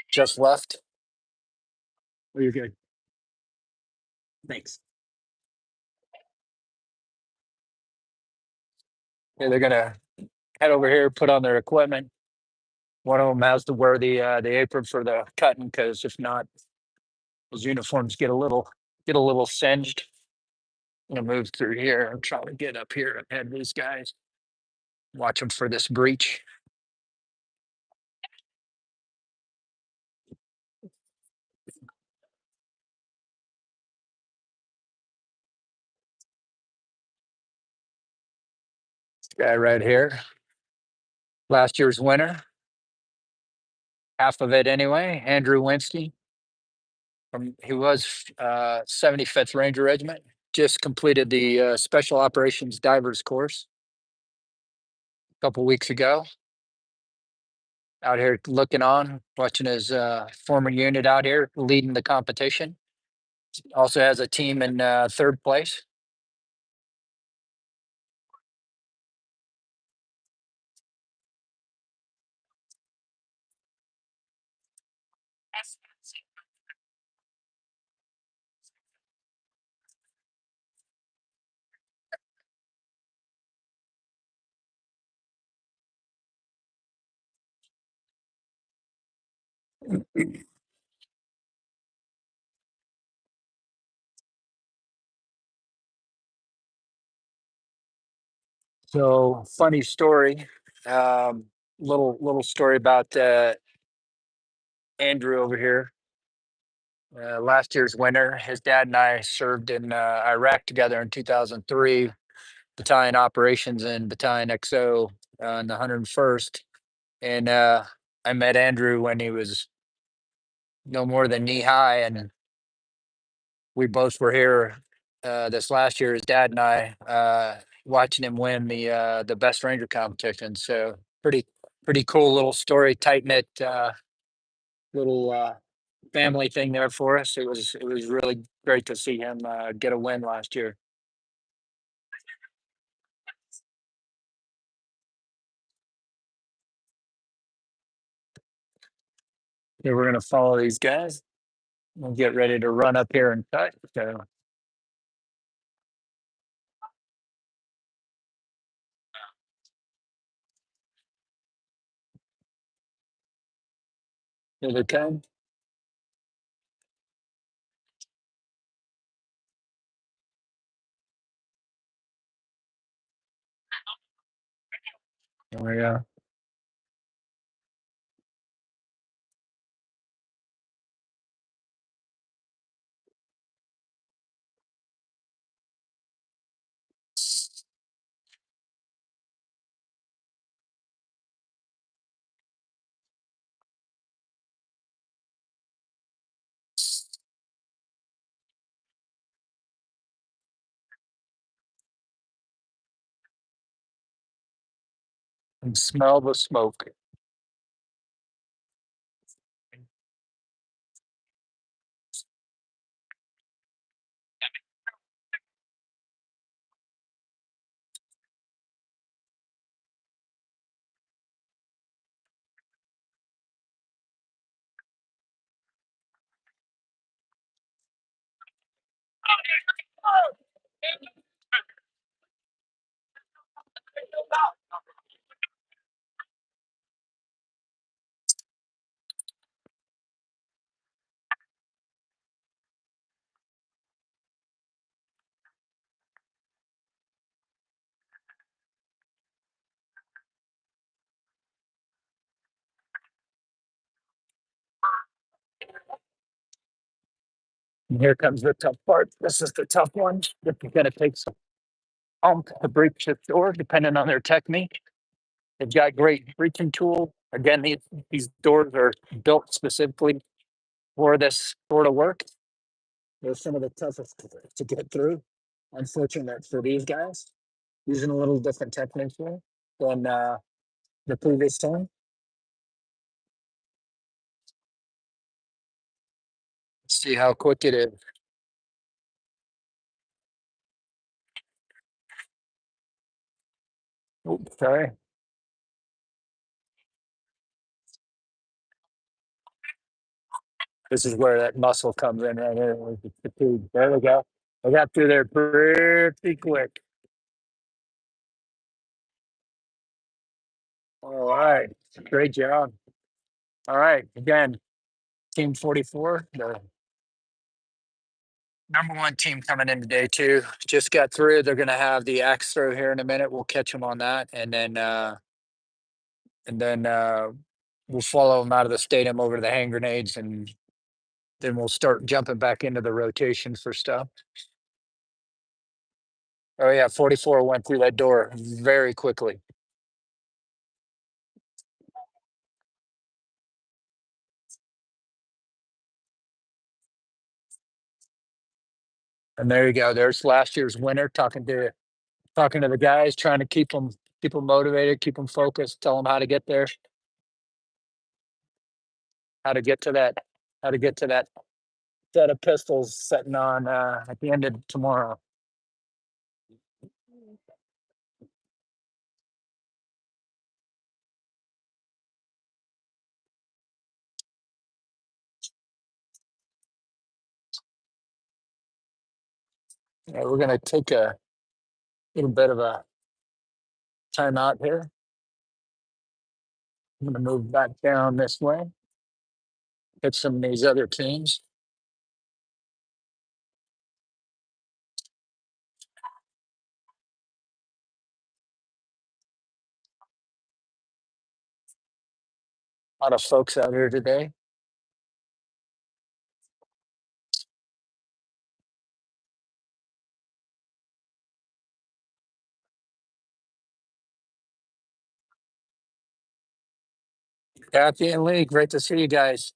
Just left. Oh, you're good. Thanks. Okay, they're gonna head over here, put on their equipment. One of them has to wear the apron for the cutting, because if not, those uniforms get a little singed. I'm gonna move through here and try to get up here ahead of these guys. Watch them for this breach. Guy right here, last year's winner, half of it anyway. Andrew Winsky, he was 75th Ranger Regiment. Just completed the Special Operations Divers course a couple weeks ago. Out here looking on, watching his former unit out here leading the competition. Also has a team in third place. So funny story, um, little story about Andrew over here. Last year's winner, his dad and I served in Iraq together in 2003, battalion operations in Battalion XO in the 101st. And I met Andrew when he was no more than knee high, and we both were here this last year, his dad and I, watching him win the best ranger competition. So pretty cool little story, tight knit little family thing there for us. It was really great to see him get a win last year. Here we're gonna follow these guys. We'll get ready to run up here and cut. So here they come. There we go. And smell the smoke. And here comes the tough part. This is the tough one. It's gonna take some to breach this door, depending on their technique. They've got great breaching tool. Again, these doors are built specifically for this sort of work. They're some of the toughest to get through. Unfortunate for these guys, using a little different technique here than the previous time. Let's see how quick it is. Oops, sorry. This is where that muscle comes in right here. With the fatigue. There we go. I got through there pretty quick. All right. Great job. All right. Again, Team 44, the number one team coming in today, too. Just got through. They're going to have the axe throw here in a minute. We'll catch them on that. And then we'll follow them out of the stadium over to the hand grenades, and then we'll start jumping back into the rotation for stuff. Oh, yeah. 44 went through that door very quickly. And there you go. There's last year's winner talking to the guys, trying to keep them motivated, keep them focused, tell them how to get there, how to get to that, how to get to that set of pistols setting on at the end of tomorrow. Yeah, we're gonna take a little bit of a timeout here. I'm gonna move back down this way, hit some of these other teams. A lot of folks out here today. Kathy and Lee, great to see you guys.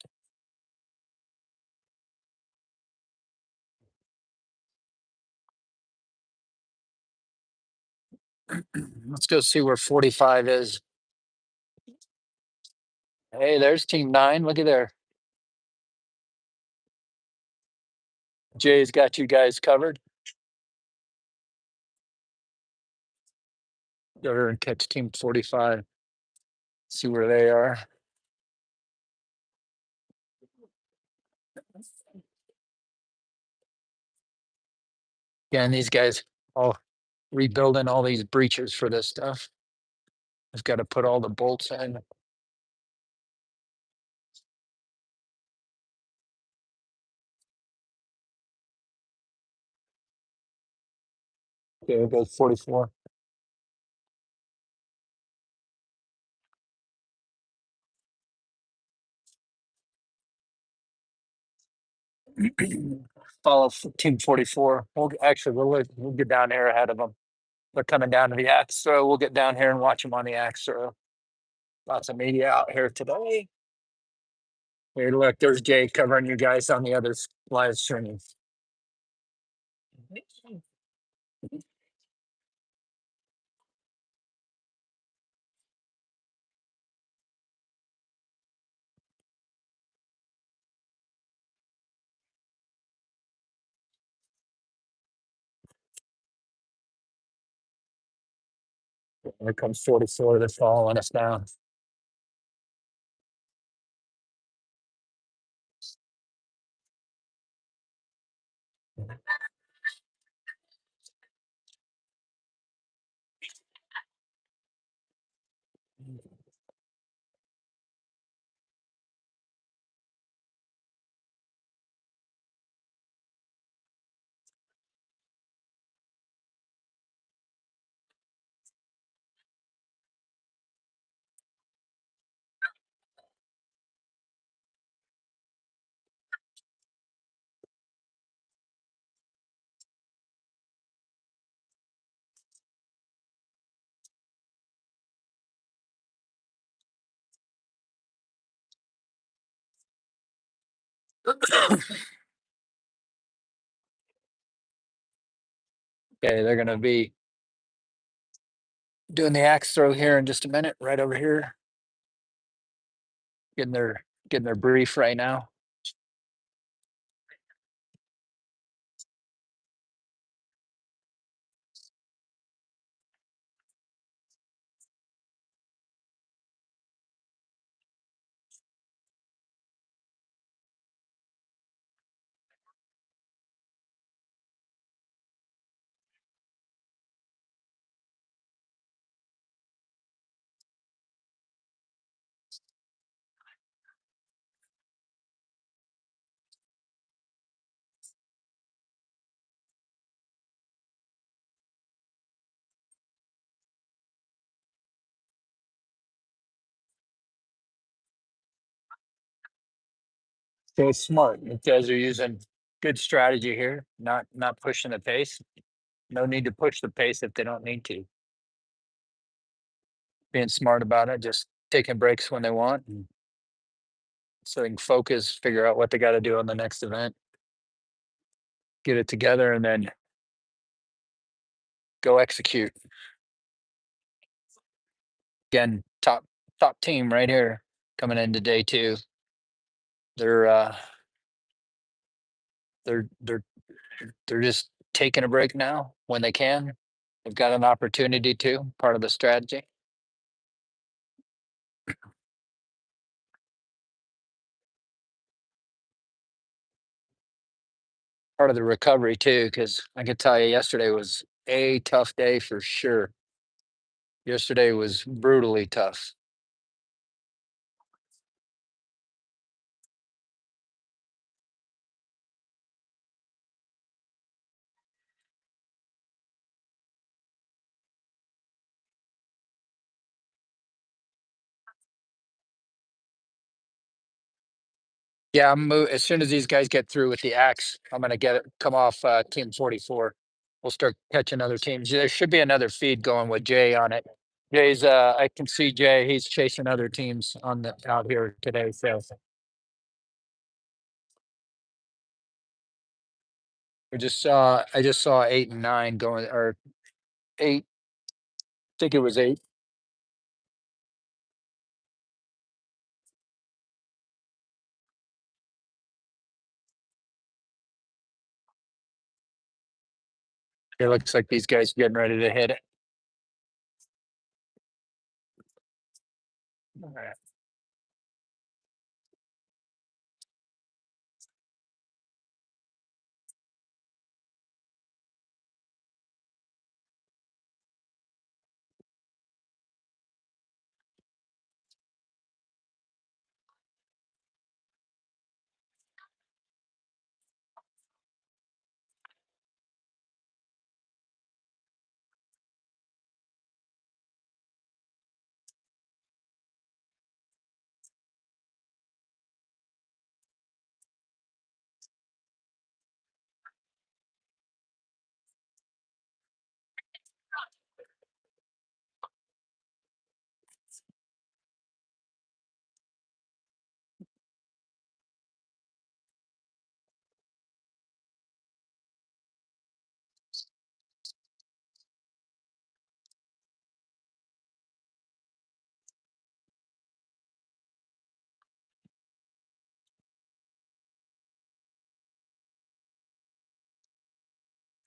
Let's go see where 45 is. Hey, there's team 9. Look at there. Jay's got you guys covered. Go over and catch team 45. See where they are. Yeah, and these guys all rebuilding all these breaches for this stuff. I've got to put all the bolts in. Okay, it goes 44. Follow team 44. We'll get down here ahead of them. They're coming down to the axe throw. We'll get down here and watch them on the axe throw. Lots of media out here today. Here, look, there's Jay covering you guys on the other live stream. Here comes 44 that's following us down. Okay, they're going to be doing the axe throw here in just a minute, right over here. Getting their brief right now. So it's smart. You guys are using good strategy here, not pushing the pace. No need to push the pace if they don't need to. Being smart about it, just taking breaks when they want, and so they can focus, figure out what they got to do on the next event, get it together, and then go execute. Again, top team right here coming into day 2. They're they're just taking a break now when they can. They've got an opportunity to, part of the strategy. Part of the recovery too, because I can tell you yesterday was a tough day for sure. Yesterday was brutally tough. Yeah, as soon as these guys get through with the axe, I'm gonna come off team 44. We'll start catching other teams. There should be another feed going with Jay on it. I can see Jay. He's chasing other teams out here today. So I just saw 8 and 9 going, or 8. I think it was 8. It looks like these guys are getting ready to hit it. All right.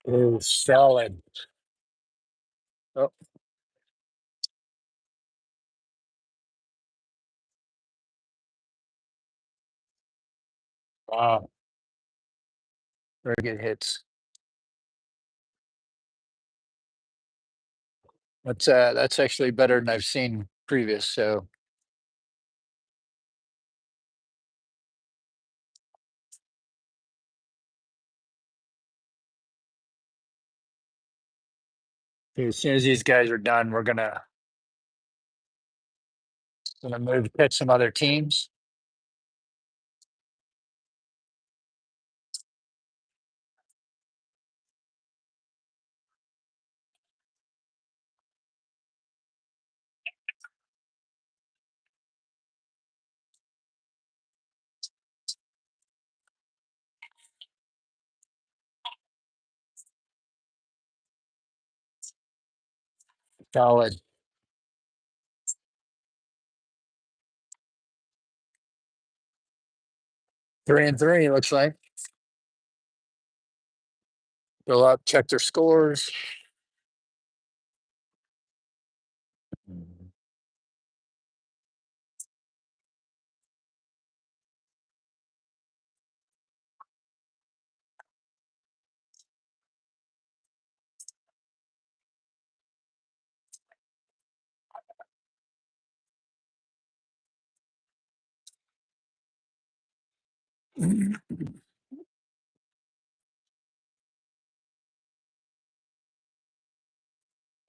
Ooh, solid. Oh, wow. Very good hits. That's actually better than I've seen previous. So as soon as these guys are done, we're gonna move catch some other teams. Solid. 3-3 looks like. Go up, check their scores.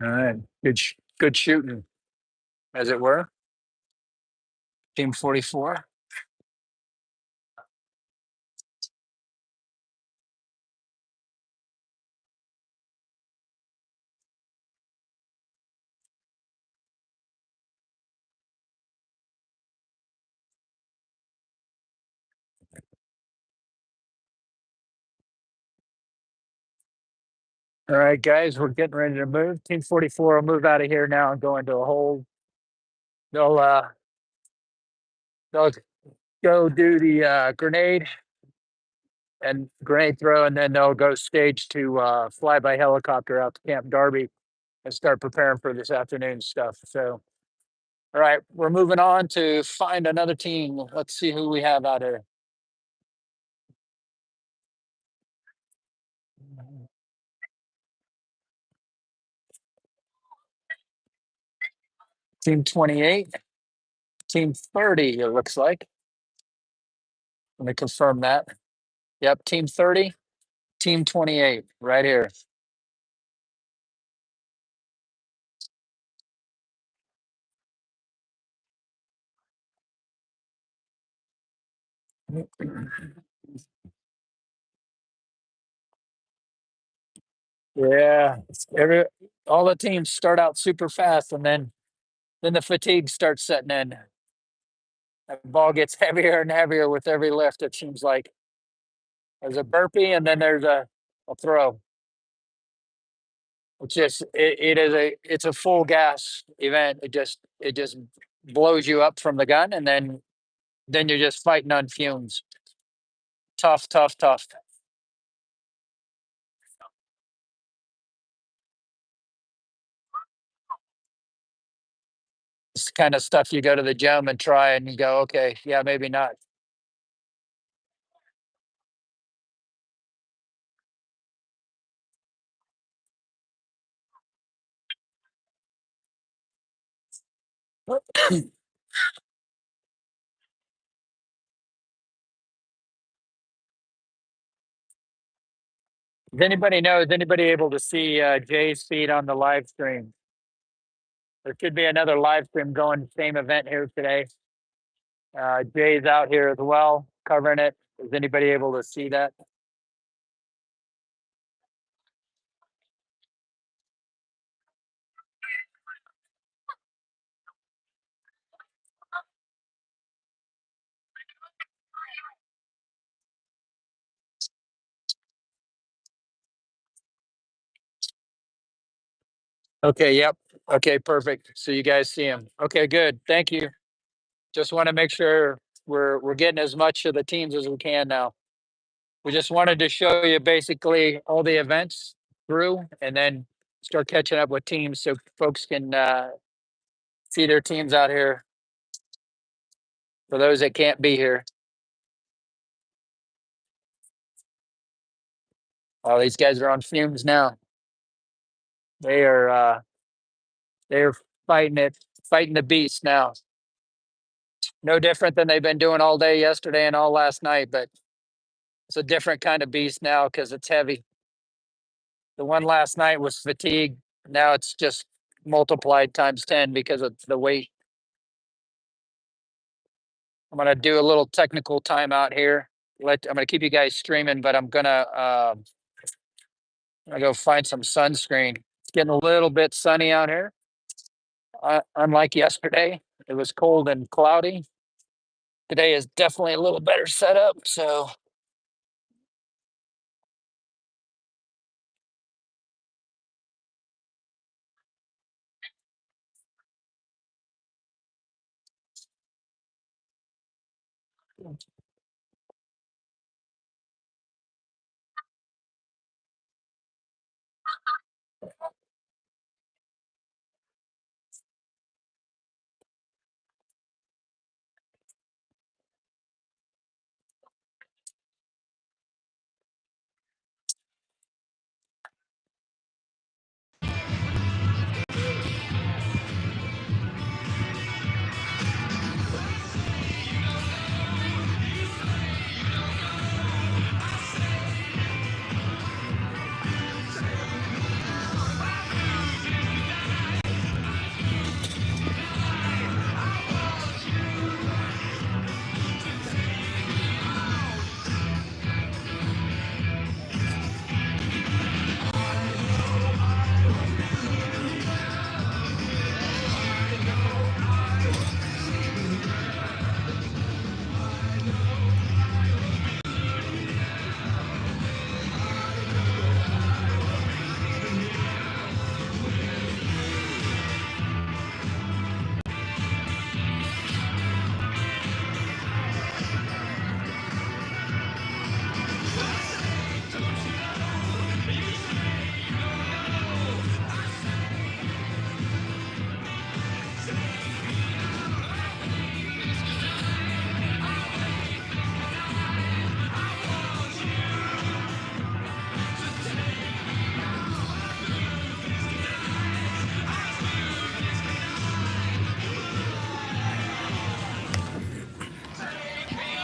All right. Good shooting, as it were. Team 44. All right, guys, we're getting ready to move. Team 44 will move out of here now and go into a hold. They'll go do the grenade and grenade throw, and then they'll go stage to fly by helicopter out to Camp Darby and start preparing for this afternoon stuff. So, all right, we're moving on to find another team. Let's see who we have out here. Team 28, team 30, it looks like. Let me confirm that. Yep, team 30, team 28, right here. Yeah, all the teams start out super fast, and then the fatigue starts setting in. The ball gets heavier and heavier with every lift. It seems like there's a burpee, and then there's a throw. It's a full gas event. It just blows you up from the gun, and then you're just fighting on fumes. Tough, tough, tough. It's the kind of stuff you go to the gym and try, and you go, okay, yeah, maybe not. Does anybody know? Is anybody able to see Jay's feed on the live stream? There should be another live stream going, same event here today. Jay's out here as well, covering it. Is anybody able to see that? Okay, yep. Okay, perfect. So you guys see him. Okay, good. Thank you. Just want to make sure we're getting as much of the teams as we can now. We just wanted to show you basically all the events through and then start catching up with teams so folks can see their teams out here for those that can't be here. Oh, these guys are on fumes now. They're fighting it, fighting the beast now. No different than they've been doing all day yesterday and all last night, but it's a different kind of beast now because it's heavy. The one last night was fatigue. Now it's just multiplied times 10 because of the weight. I'm gonna do a little technical timeout here. I'm gonna keep you guys streaming, but I'm gonna go find some sunscreen. It's getting a little bit sunny out here. Unlike yesterday, it was cold and cloudy. Today is definitely a little better setup. So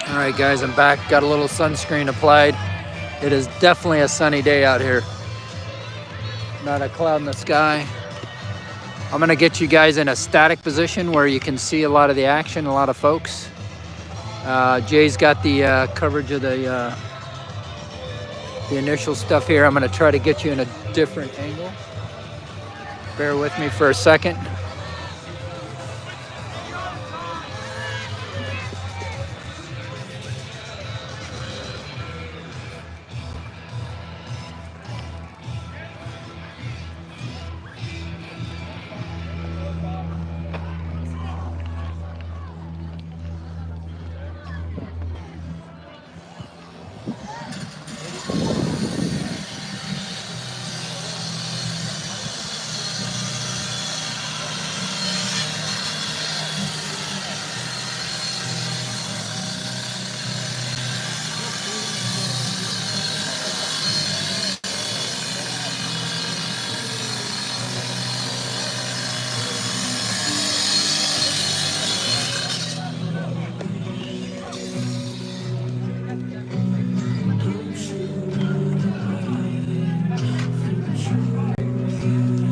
all right, guys, I'm back. Got a little sunscreen applied. It is definitely a sunny day out here. Not a cloud in the sky. I'm gonna get you guys in a static position where you can see a lot of the action, a lot of folks. Jay's got the coverage of the initial stuff here. I'm gonna try to get you in a different angle. Bear with me for a second.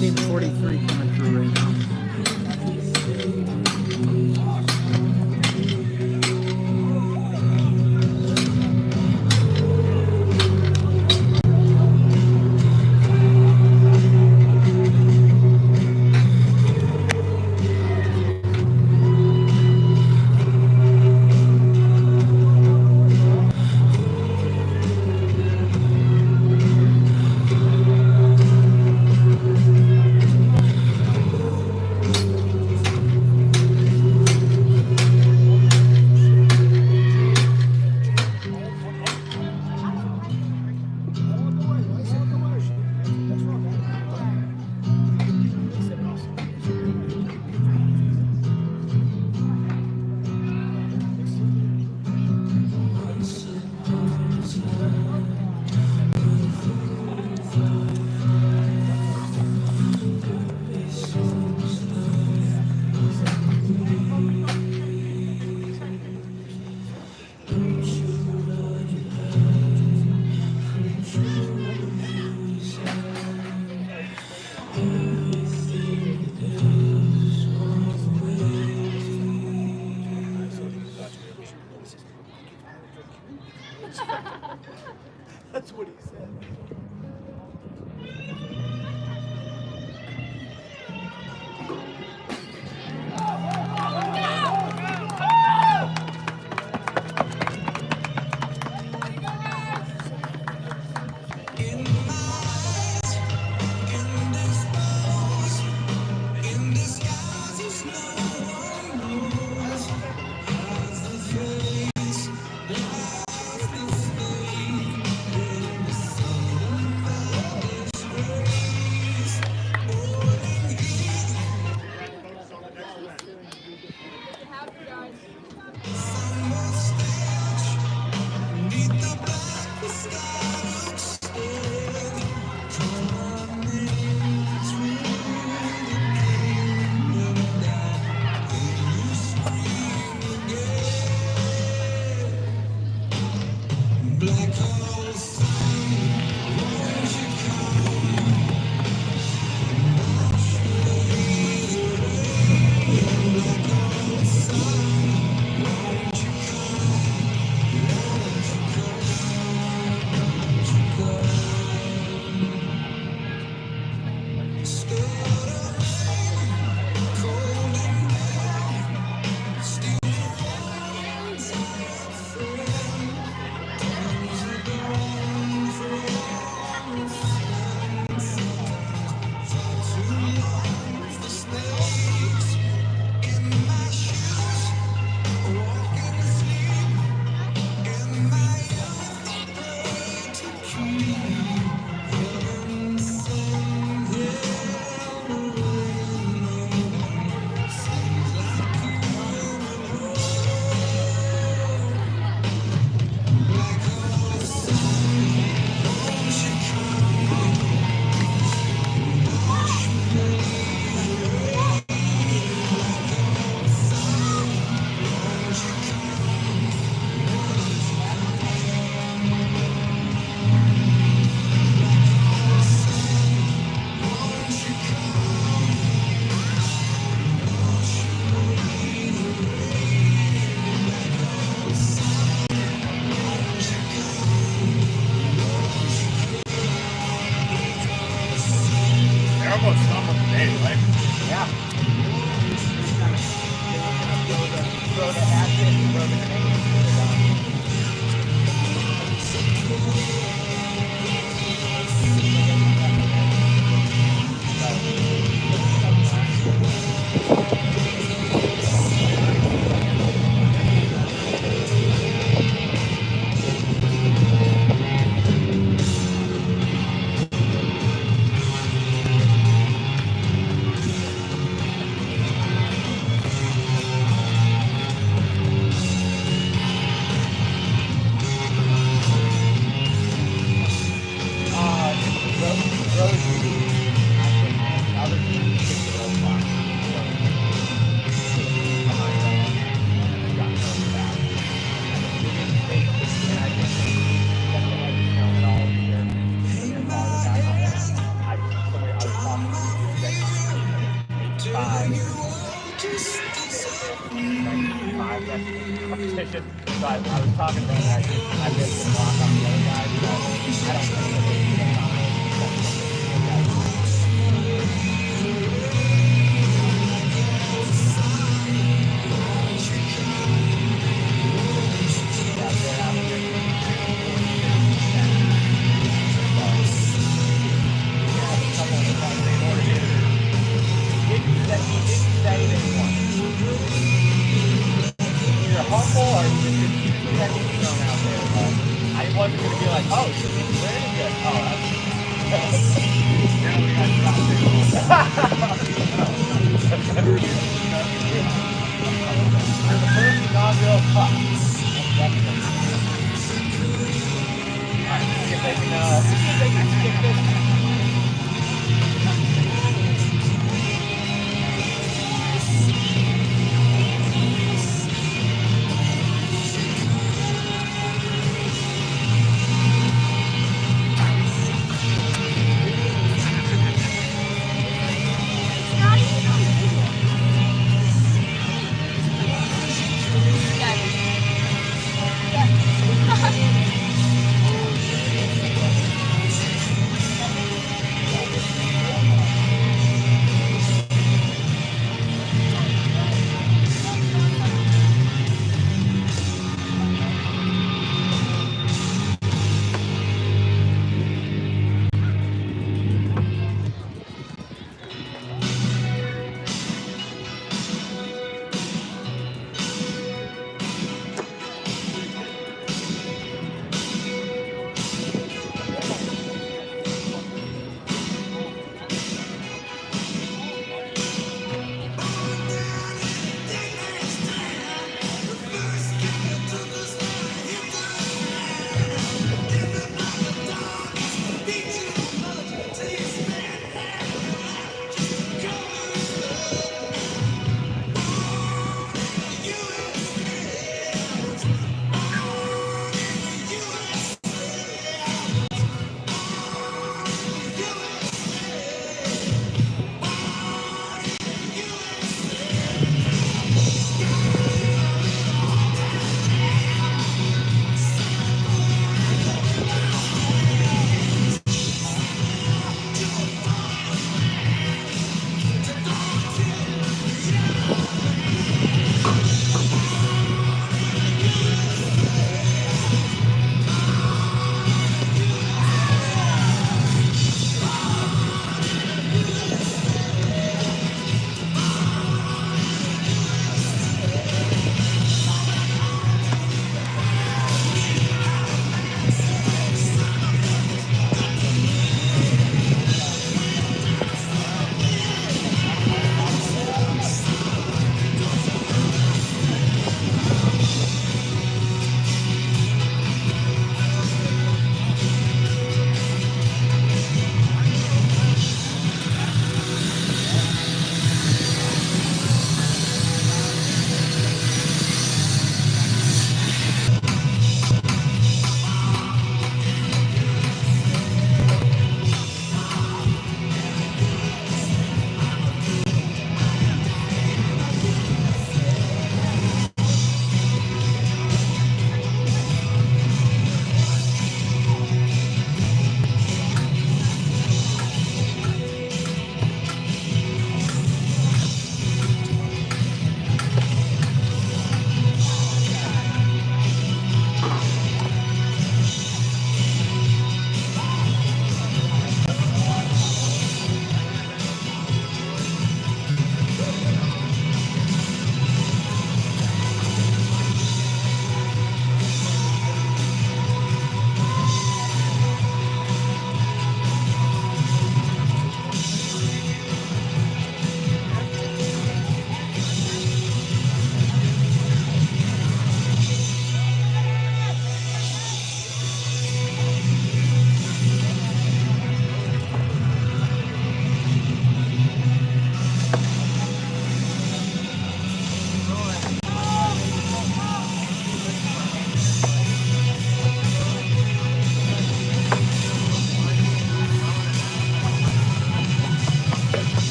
Team 43 coming through right now. That's what he said. competition. So I was talking about that. I missed the block on the other guy. So I don't think that they can humble or just thrown out there. I wasn't going to be like, oh, you're very good. Oh,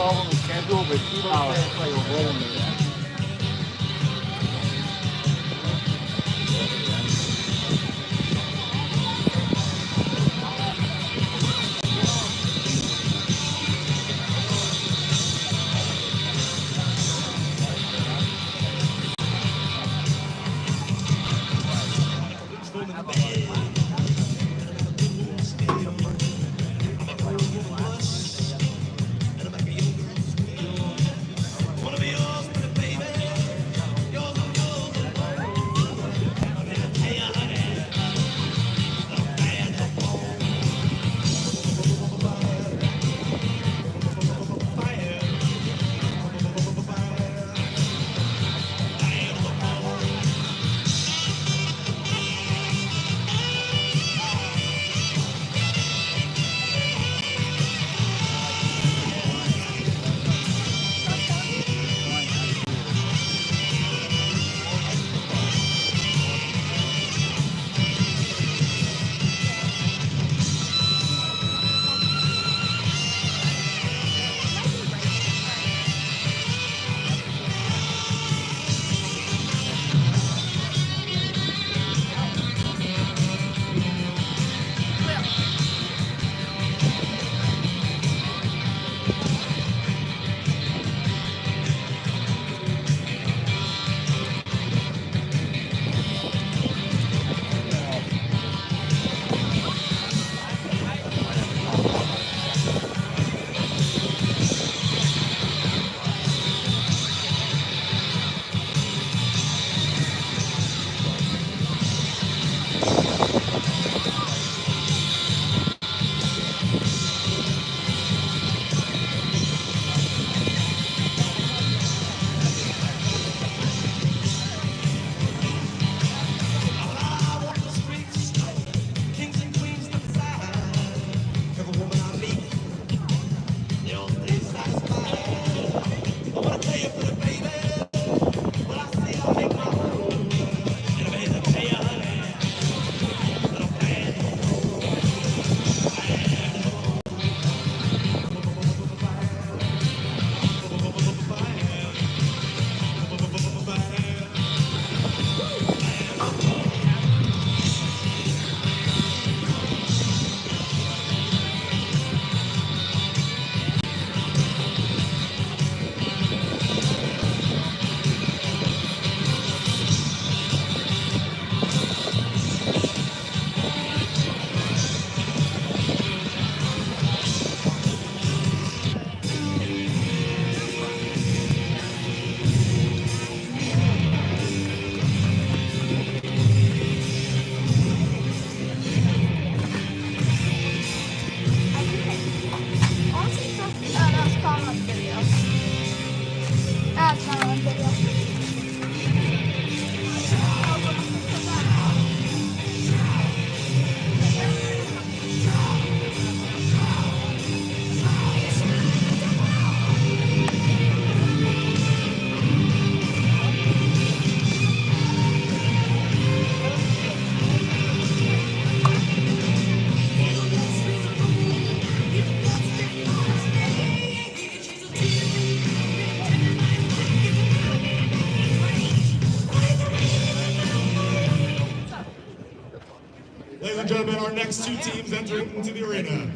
12 on the schedule, but people say it's like a rolling event. Ladies and gentlemen, our next two teams entering into the arena.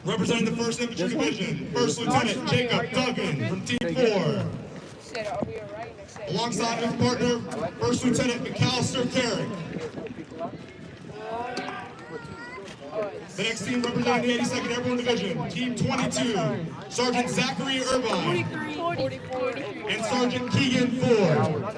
Representing the 1st Infantry Division, First Lieutenant Jacob Duggan from Team 4. Alongside his partner, First Lieutenant McAllister Carrick. The next team representing the 82nd Airborne Division, Team 22, Sergeant Zachary Irvine. And Sergeant Keegan Ford.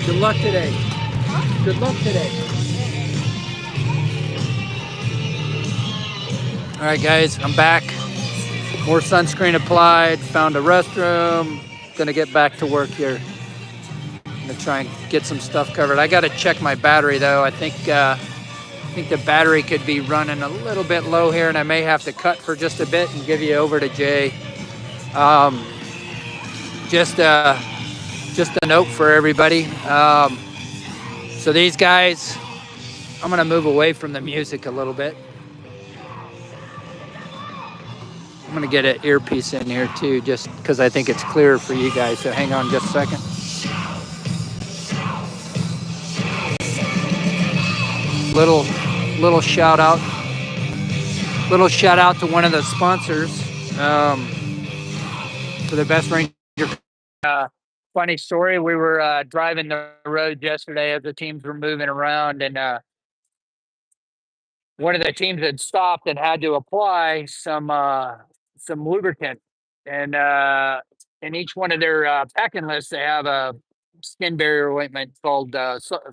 Good luck today. Good luck today. All right, guys, I'm back. More sunscreen applied. Found a restroom. Gonna get back to work here. Gonna try and get some stuff covered. I gotta check my battery though. I think the battery could be running a little bit low here, and I may have to cut for just a bit and give you over to Jay. Um, just a note for everybody. So these guys, I'm gonna move away from the music a little bit. I'm gonna get an earpiece in here too, just because I think it's clearer for you guys. So hang on just a second. Little shout out. Little shout out to one of the sponsors for the best ranger. Funny story. We were driving the road yesterday as the teams were moving around, and one of the teams had stopped and had to apply some lubricant, and in each one of their packing lists, they have a skin barrier ointment called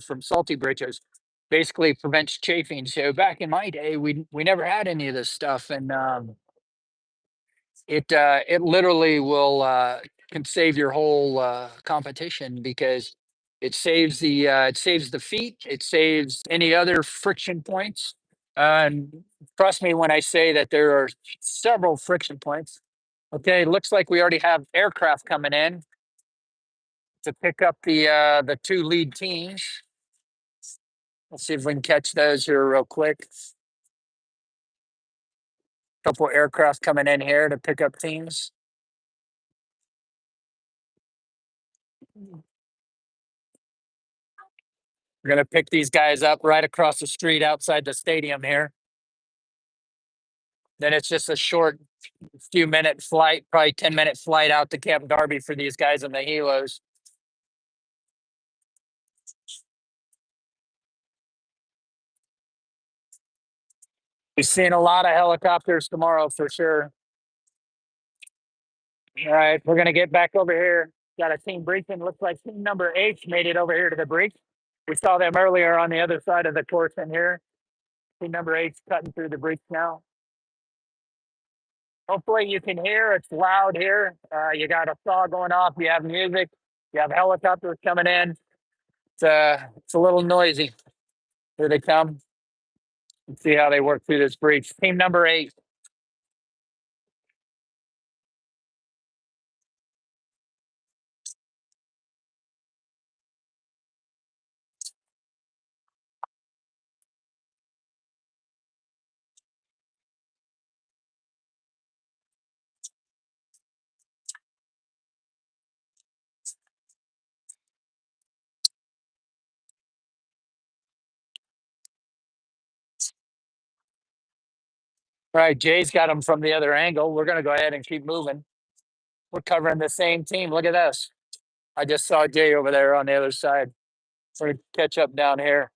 from Salty Britches. Basically prevents chafing. So back in my day, we never had any of this stuff, and it literally will can save your whole competition because it saves the feet, it saves any other friction points. And trust me when I say that there are several friction points. Okay, looks like we already have aircraft coming in to pick up the two lead teams. Let's see if we can catch those here real quick. Couple aircraft coming in here to pick up teams. We're going to pick these guys up right across the street outside the stadium here. Then it's just a short few minute flight, probably 10-minute flight out to Camp Darby for these guys in the helos. We've seen a lot of helicopters tomorrow for sure. All right, we're going to get back over here. Got a team briefing. Looks like team number 8 made it over here to the breach. We saw them earlier on the other side of the course in here. Team number 8's cutting through the breach now. Hopefully you can hear. It's loud here. You got a saw going off. You have music. You have helicopters coming in. It's a little noisy. Here they come. Let's see how they work through this breach. Team number 8. All right, Jay's got them from the other angle. We're going to go ahead and keep moving. We're covering the same team. Look at this. I just saw Jay over there on the other side. We're going to catch up down here.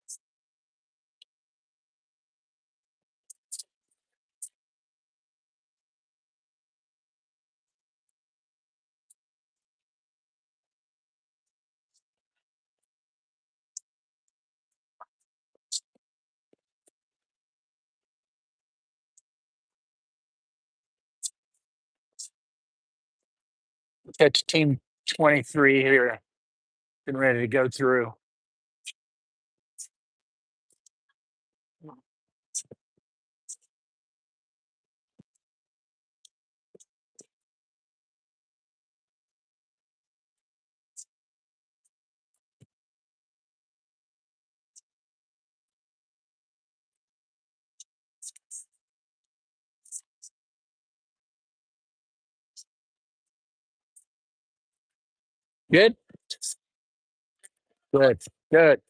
Catch team 23 here. Getting ready to go through. Good? Good. Good.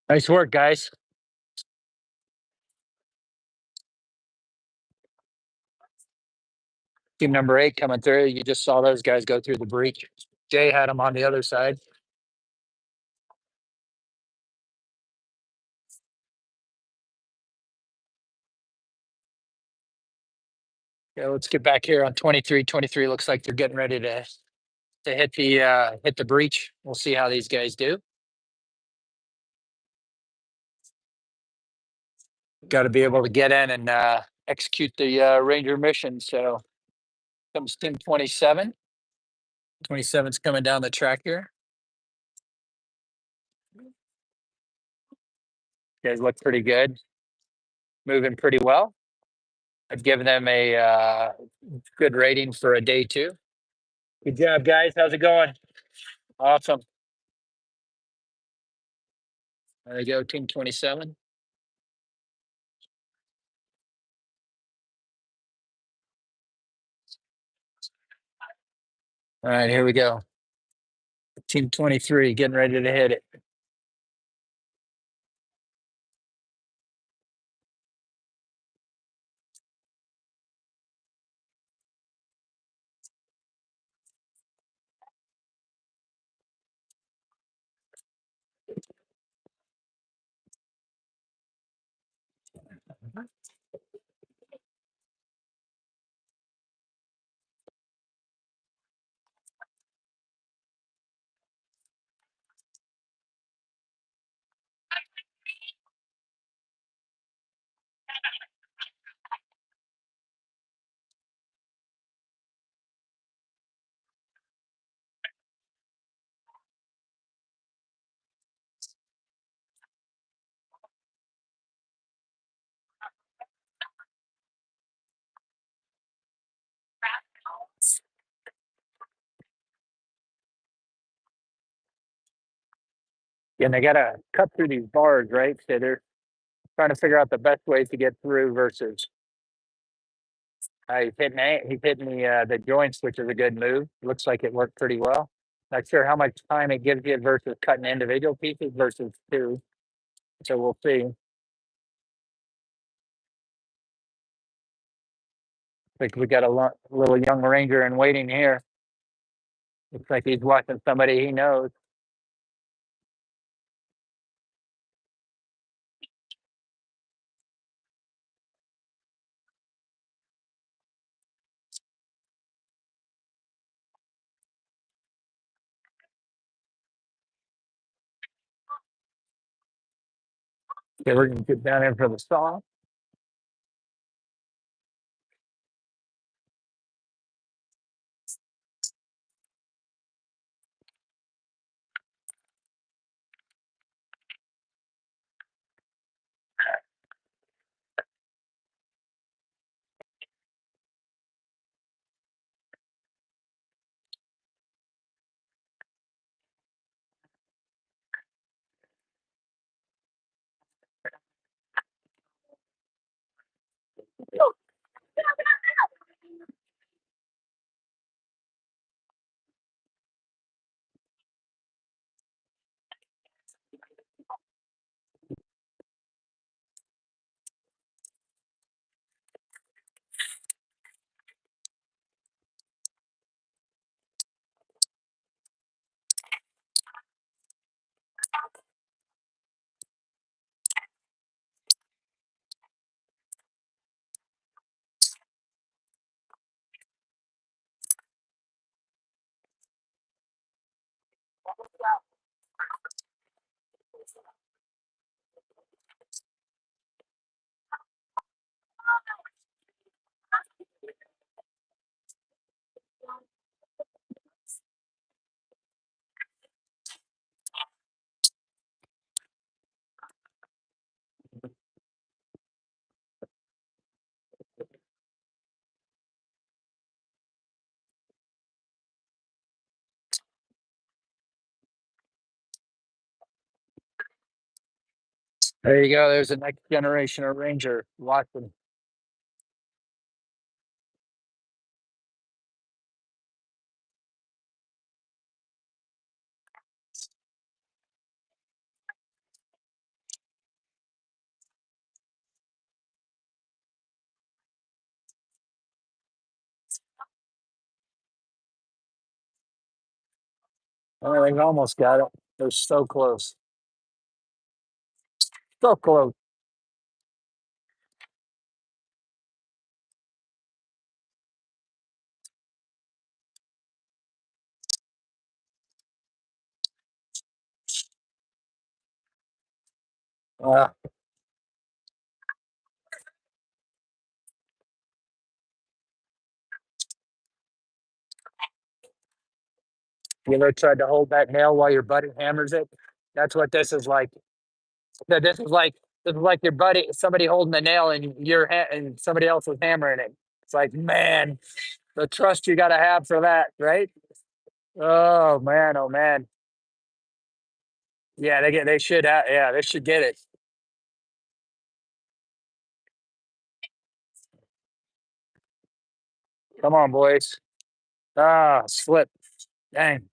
Nice work, guys. Team number 8 coming through. You just saw those guys go through the breach. Jay had them on the other side. Yeah, let's get back here on 23. 23 looks like they're getting ready to hit the breach. We'll see how these guys do. Got to be able to get in and execute the Ranger mission. So comes team 27. 27's coming down the track here. Guys look pretty good. Moving pretty well. I've given them a good rating for a day 2. Good job, guys. How's it going? Awesome. There you go, team 27. All right, here we go. Team 23 getting ready to hit it. And they got to cut through these bars, right? So they're trying to figure out the best ways to get through versus he's hitting the joints, which is a good move. Looks like it worked pretty well. Not sure how much time it gives you versus cutting individual pieces versus 2. So we'll see. Like we got a little young ranger in waiting here. Looks like he's watching somebody he knows. Okay, we're gonna get down in for the saw. There you go. There's the next generation of ranger watching. Oh, they almost got it. They're so close. So close. Uh, you ever tried to hold that nail while your buddy hammers it? That's what this is like. This is like your buddy, somebody holding the nail and and somebody else was hammering it. It's like, man, the trust you got to have for that, right? Oh man, oh man. Yeah, they should have, yeah, they should get it. Come on, boys. Ah, slip. Dang.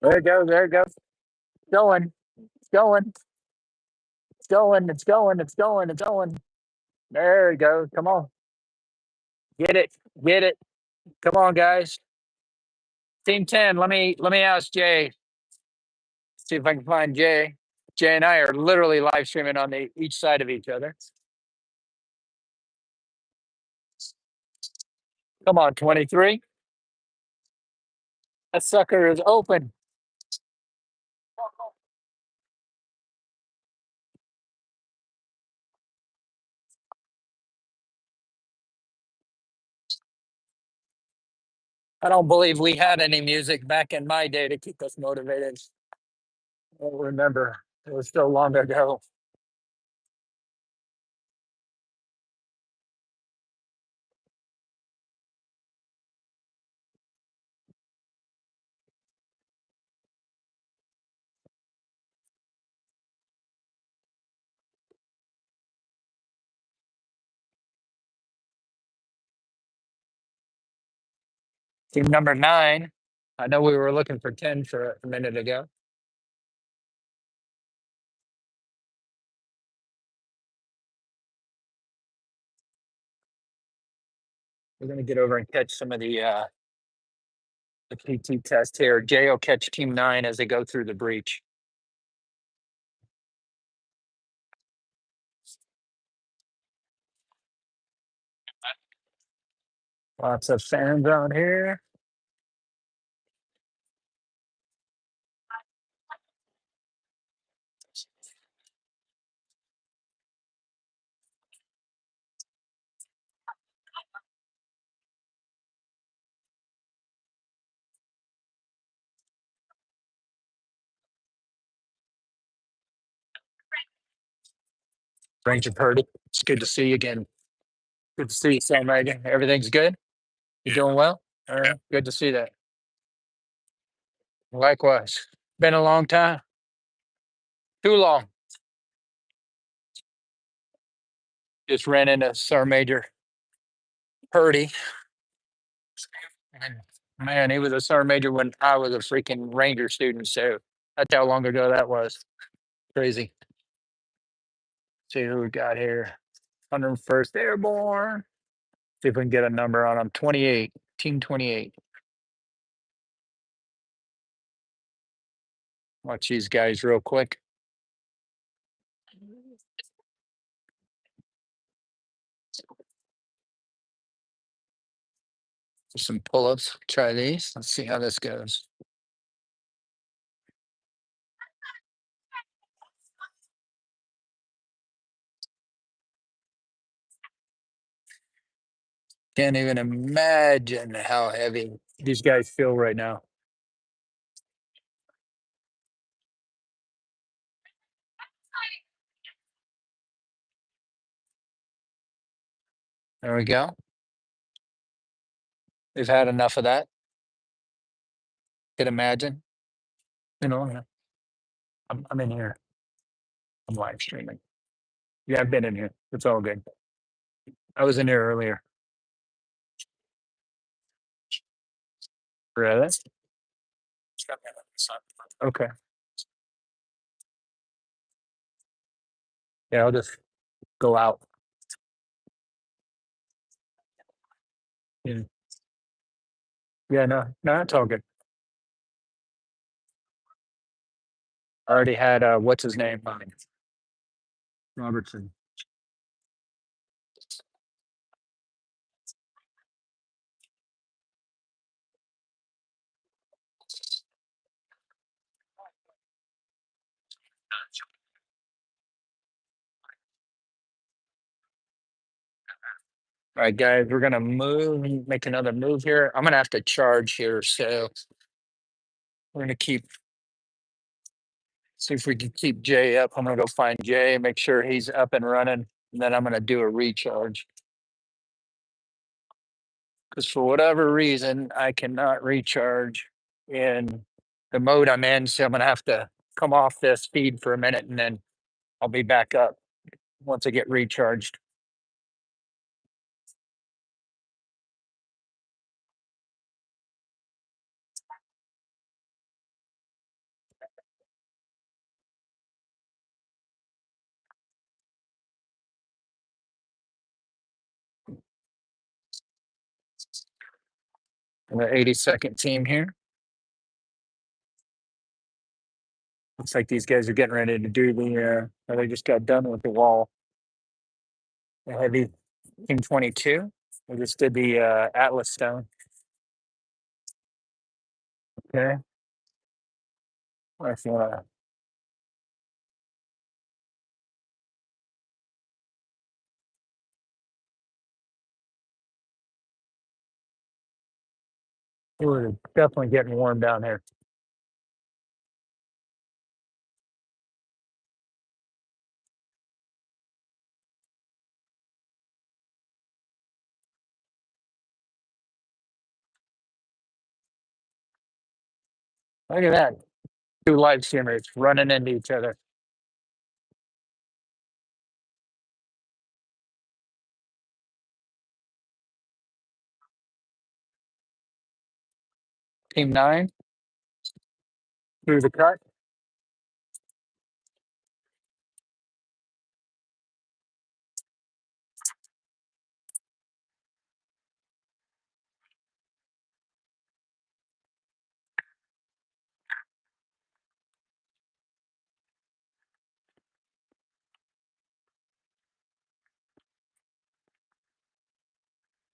There it goes. There it goes. Going. It's going. It's going. It's going. It's going. It's going. There it goes. Come on. Get it. Get it. Come on, guys. Team 10. Let me ask Jay. See if I can find Jay. Jay and I are literally live streaming on the each side of each other. Come on, 23. That sucker is open. I don't believe we had any music back in my day to keep us motivated. I don't remember. It was so long ago. Team number 9. I know we were looking for 10 for a minute ago. We're gonna get over and catch some of the PT test here. Jay will catch team 9 as they go through the breach. Lots of fans out here. Ranger Purdy. It's good to see you again. Good to see you, Sam Megan. Everything's good? You doing well? All right. Good to see that. Likewise. Been a long time. Too long. Just ran into Sir Major Purdy. And man, he was a Sir Major when I was a freaking Ranger student. So that's how long ago that was. Crazy. See who we got here. 101st Airborne. See if we can get a number on him. 28. Team 28. Watch these guys real quick. Some pull-ups. Try these. Let's see how this goes. Can't even imagine how heavy these guys feel right now. There we go. They've had enough of that. Could imagine. You know, I'm in here. I'm live streaming. Yeah, I've been in here. It's all good. I was in here earlier. Really? Okay. Yeah, I'll just go out. Yeah, yeah, no, it's all good. I already had what's his name? Robertson. All right, guys, we're gonna make another move here. I'm gonna have to charge here, so we're gonna see if we can keep Jay up. I'm gonna go find Jay, make sure he's up and running, and then I'm gonna do a recharge. Because for whatever reason, I cannot recharge in the mode I'm in, so I'm gonna have to come off this feed for a minute, and then I'll be back up once I get recharged. The 82nd team here. Looks like these guys are getting ready to do they just got done with the wall. The heavy team 22. They just did the Atlas stone. Okay. If you wanna, we're definitely getting warm down here. Look at that. Two live streamers running into each other. Team 9 through the cut.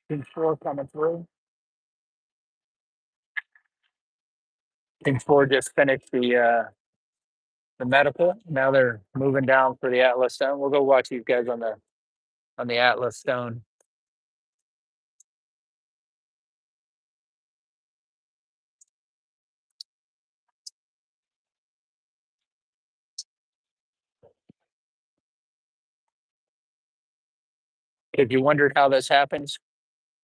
Team 4 coming through. Team 4 just finished the medical. Now they're moving down for the Atlas stone. We'll go watch these guys on the Atlas stone. If you wondered how this happens,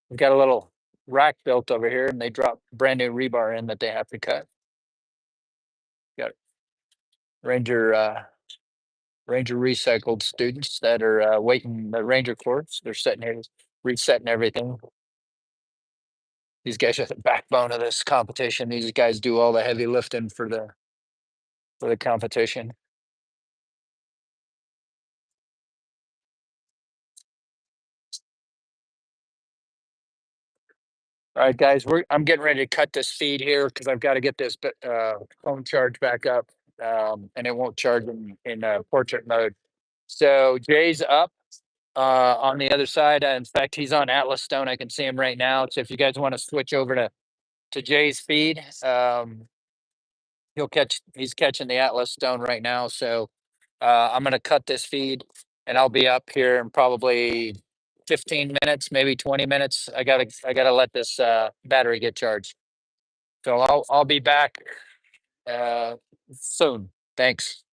we've got a little rack built over here, and they drop brand new rebar in that they have to cut. Got Ranger recycled students that are waiting the Ranger course. They're sitting here resetting everything. These guys are the backbone of this competition. These guys do all the heavy lifting for the competition. All right, guys, I'm getting ready to cut this feed here because I've got to get this phone charge back up, and it won't charge in portrait mode. So Jay's up on the other side. In fact, he's on Atlas Stone. I can see him right now. So if you guys want to switch over to Jay's feed, he's catching the Atlas Stone right now. So I'm gonna cut this feed, and I'll be up here in probably 15 minutes, maybe 20 minutes. I gotta let this battery get charged. So I'll be back soon. Thanks.